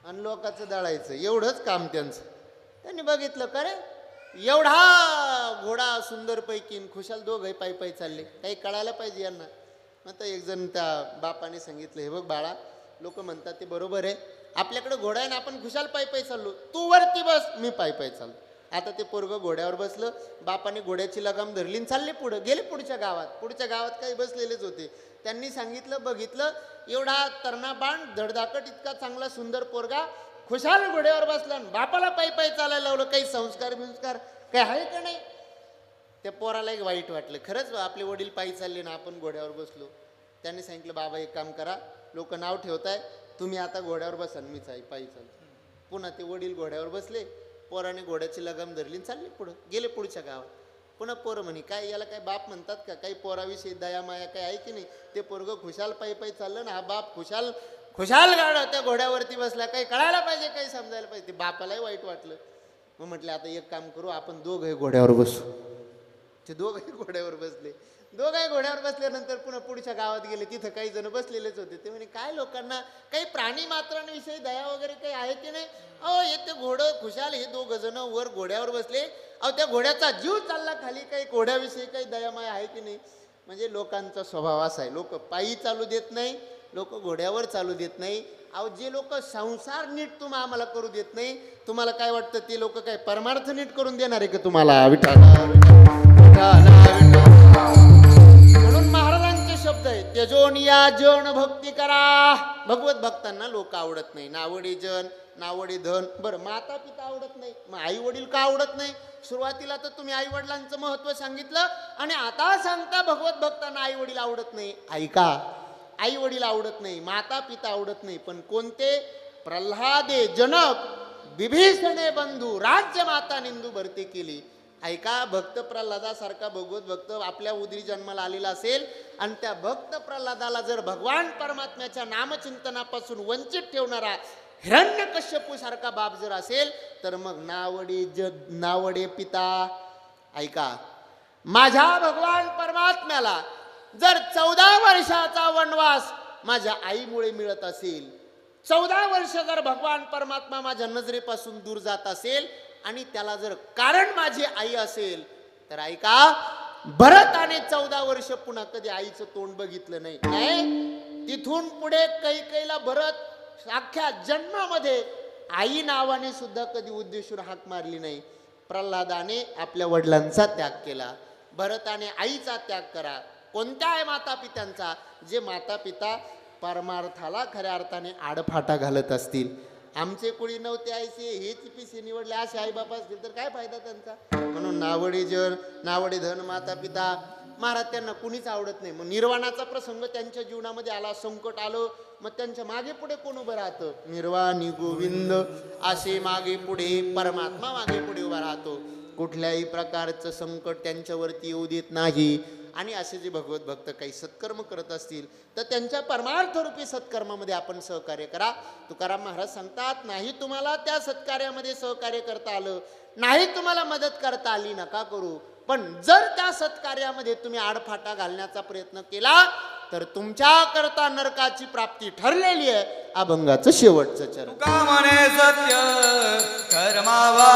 आणि लोकांचं दळायचं, एवढंच काम त्यांचं. त्यांनी बघितलं का रे, एवढा घोडा सुंदरपैकी खुशाल 2 पायी पायी चालले, काही कळायला पाहिजे यांना. मग एक जण त्या बापाने सांगितलं, हे बघ बाळा, लोक म्हणतात ते बरोबर आहे, आपल्याकडे घोडा आहे ना, आपण खुशाल पायी पायी चाललो, तू वरती बस, मी पायी पायी चाललो. आता ते पोरगं घोड्यावर बसलं, बापाने घोड्याची लगाम धरली आणि चालले पुढे. गेले पुढच्या गावात. पुढच्या गावात काही बसलेलेच होते. त्यांनी सांगितलं, बघितलं, एवढा तरणा-बाण धडधाकट इतका चांगला सुंदर पोरगा खुशाल घोड्यावर बसला, बापाला पायी पायी चालायला लावलं. काही संस्कार बिंस्कार काही आहे का नाही? त्या पोराला एक वाईट वाटलं, खरंच आपले वडील पायी चालले ना, आपण घोड्यावर बसलो. त्यांनी सांगितलं, बाबा एक काम करा, लोक नाव ठेवताय, तुम्ही आता घोड्यावर बसा, मीच आहे पायी चालतो. पुन्हा ते वडील घोड्यावर बसले, पोराने घोड्याची लगाम धरली, चालले पुढं. गेले पुढच्या गावात. पुन्हा पोरं म्हणे, काय याला काय बाप म्हणतात का? काही पोराविषयी दया माया काय आहे की नाही? ते पोरगं खुशाल पायी पायी चाललं ना, हा बाप खुशाल खुशाल गाडा त्या घोड्यावरती बसला, काही कळायला पाहिजे, काही समजायला पाहिजे. ते बापालाही वाईट वाटलं. मग म्हटलं, आता एक काम करू, आपण 2 घोड्यावर बसू. ते 2 घोड्यावर बसले. 2 घोड्यावर बसल्यानंतर पुन्हा पुढच्या गावात गेले, तिथं काही जण बसलेलेच होते. ते म्हणे, काय लोकांना काही प्राणी मात्रांविषयी दया वगैरे काही आहे की नाही? अहो, हे ते घोडं खुशाल, हे 2 जण वर घोड्यावर बसले, अहो त्या घोड्याचा जीव चालला खाली, काही घोड्याविषयी काही दयामाया आहे की नाही? म्हणजे लोकांचा स्वभाव असा आहे, लोक पायी चालू देत नाही लोक घोड्यावर चालू देत नाही. अहो जे लोक संसार नीट आम्हाला करू देत नाही, तुम्हाला काय वाटतं ते लोक काय परमार्थ नीट करून देणार आहे का तुम्हाला? विठाला म्हणून महाराजांचे शब्द आहेत, त्यजोनिया जन भक्ती करा. भगवत भक्तांना लोक आवडत नाही. नावडी जन, नावडी धन. बरं, माता पिता आवडत नाही, मग आई वडील का आवडत नाही? सुरुवातीला तर तुम्ही आई वडिलांचं महत्व सांगितलं आणि आता सांगता भगवत भक्तांना आई वडील आवडत नाही. ऐका, आई वडील आवडत नाही, माता पिता आवडत नाही, पण कोणते? प्रल्हादे जनक विभीषणे बंधू राज्य माता निंदू भरती केली. ऐका, भक्त प्रल्हादासारखा भगवत भक्त आपल्या उदरी जन्माला आलेला असेल आणि त्या भक्त प्रल्हादाला जर भगवान परमात्म्याच्या नामचिंतनापासून वंचित ठेवणारा हिरण्यकश्यपू सारखा बाप जर असेल तर मग नावडे पिता. ऐका, माझ्या भगवान परमात्म्याला जर 14 वर्षाचा वनवास माझ्या आईमुळे मिळत असेल, 14 वर्ष जर भगवान परमात्मा माझ्या नजरेपासून दूर जात असेल आणि त्याला जर कारण माझी आई असेल, तर ऐका, भरताने 14 वर्ष पुन्हा कधी आईचं तोंड बघितलं नाही. तिथून पुढे कैकेयीला भरत अख्ख्या जन्मामध्ये आई नावाने सुद्धा कधी उद्देशून हाक मारली नाही. प्रल्हादाने आपल्या वडिलांचा त्याग केला, भरताने आईचा त्याग करा. कोणत्या आहे माता पित्यांचा? जे माता पिता परमार्थाला खऱ्या अर्थाने आडफाटा घालत असतील. आमचे कुणी नव्हते आईचे, हेच पिसे निवडले असे आई बाबा असतील तर काय फायदा त्यांचा? म्हणून नावडी जन, नावडी धन, माता पिता, महाराज त्यांना कुणीच आवडत नाही. मग निर्वाणाचा प्रसंग त्यांच्या जीवनामध्ये आला, संकट आलं, मग त्यांच्या मागे पुढे कोण उभं राहतं? निर्वाणी गोविंद असे मागे पुढे परमात्मा मागे पुढे उभा राहतो. कुठल्याही प्रकारचं संकट त्यांच्यावरती येऊ देत नाही. आणि असे जे भगवत भक्त काही सत्कर्म करत असतील तर त्यांच्या परमार्थरूपी सत्कर्मामध्ये आपण सहकार्य करा. तुकाराम महाराज सांगतात, नाही तुम्हाला त्या सत्कार्यामध्ये सहकार्य करता आलं, नाही तुम्हाला मदत करता आली, नका करू. पण जर त्या सत्कार्यामध्ये तुम्ही आडफाटा घालण्याचा प्रयत्न केला तर तुमच्या करता नरकाची प्राप्ती ठरलेली आहे. अभंगाचं शेवटचं चरण. तुका म्हणे सत्य कर्मावा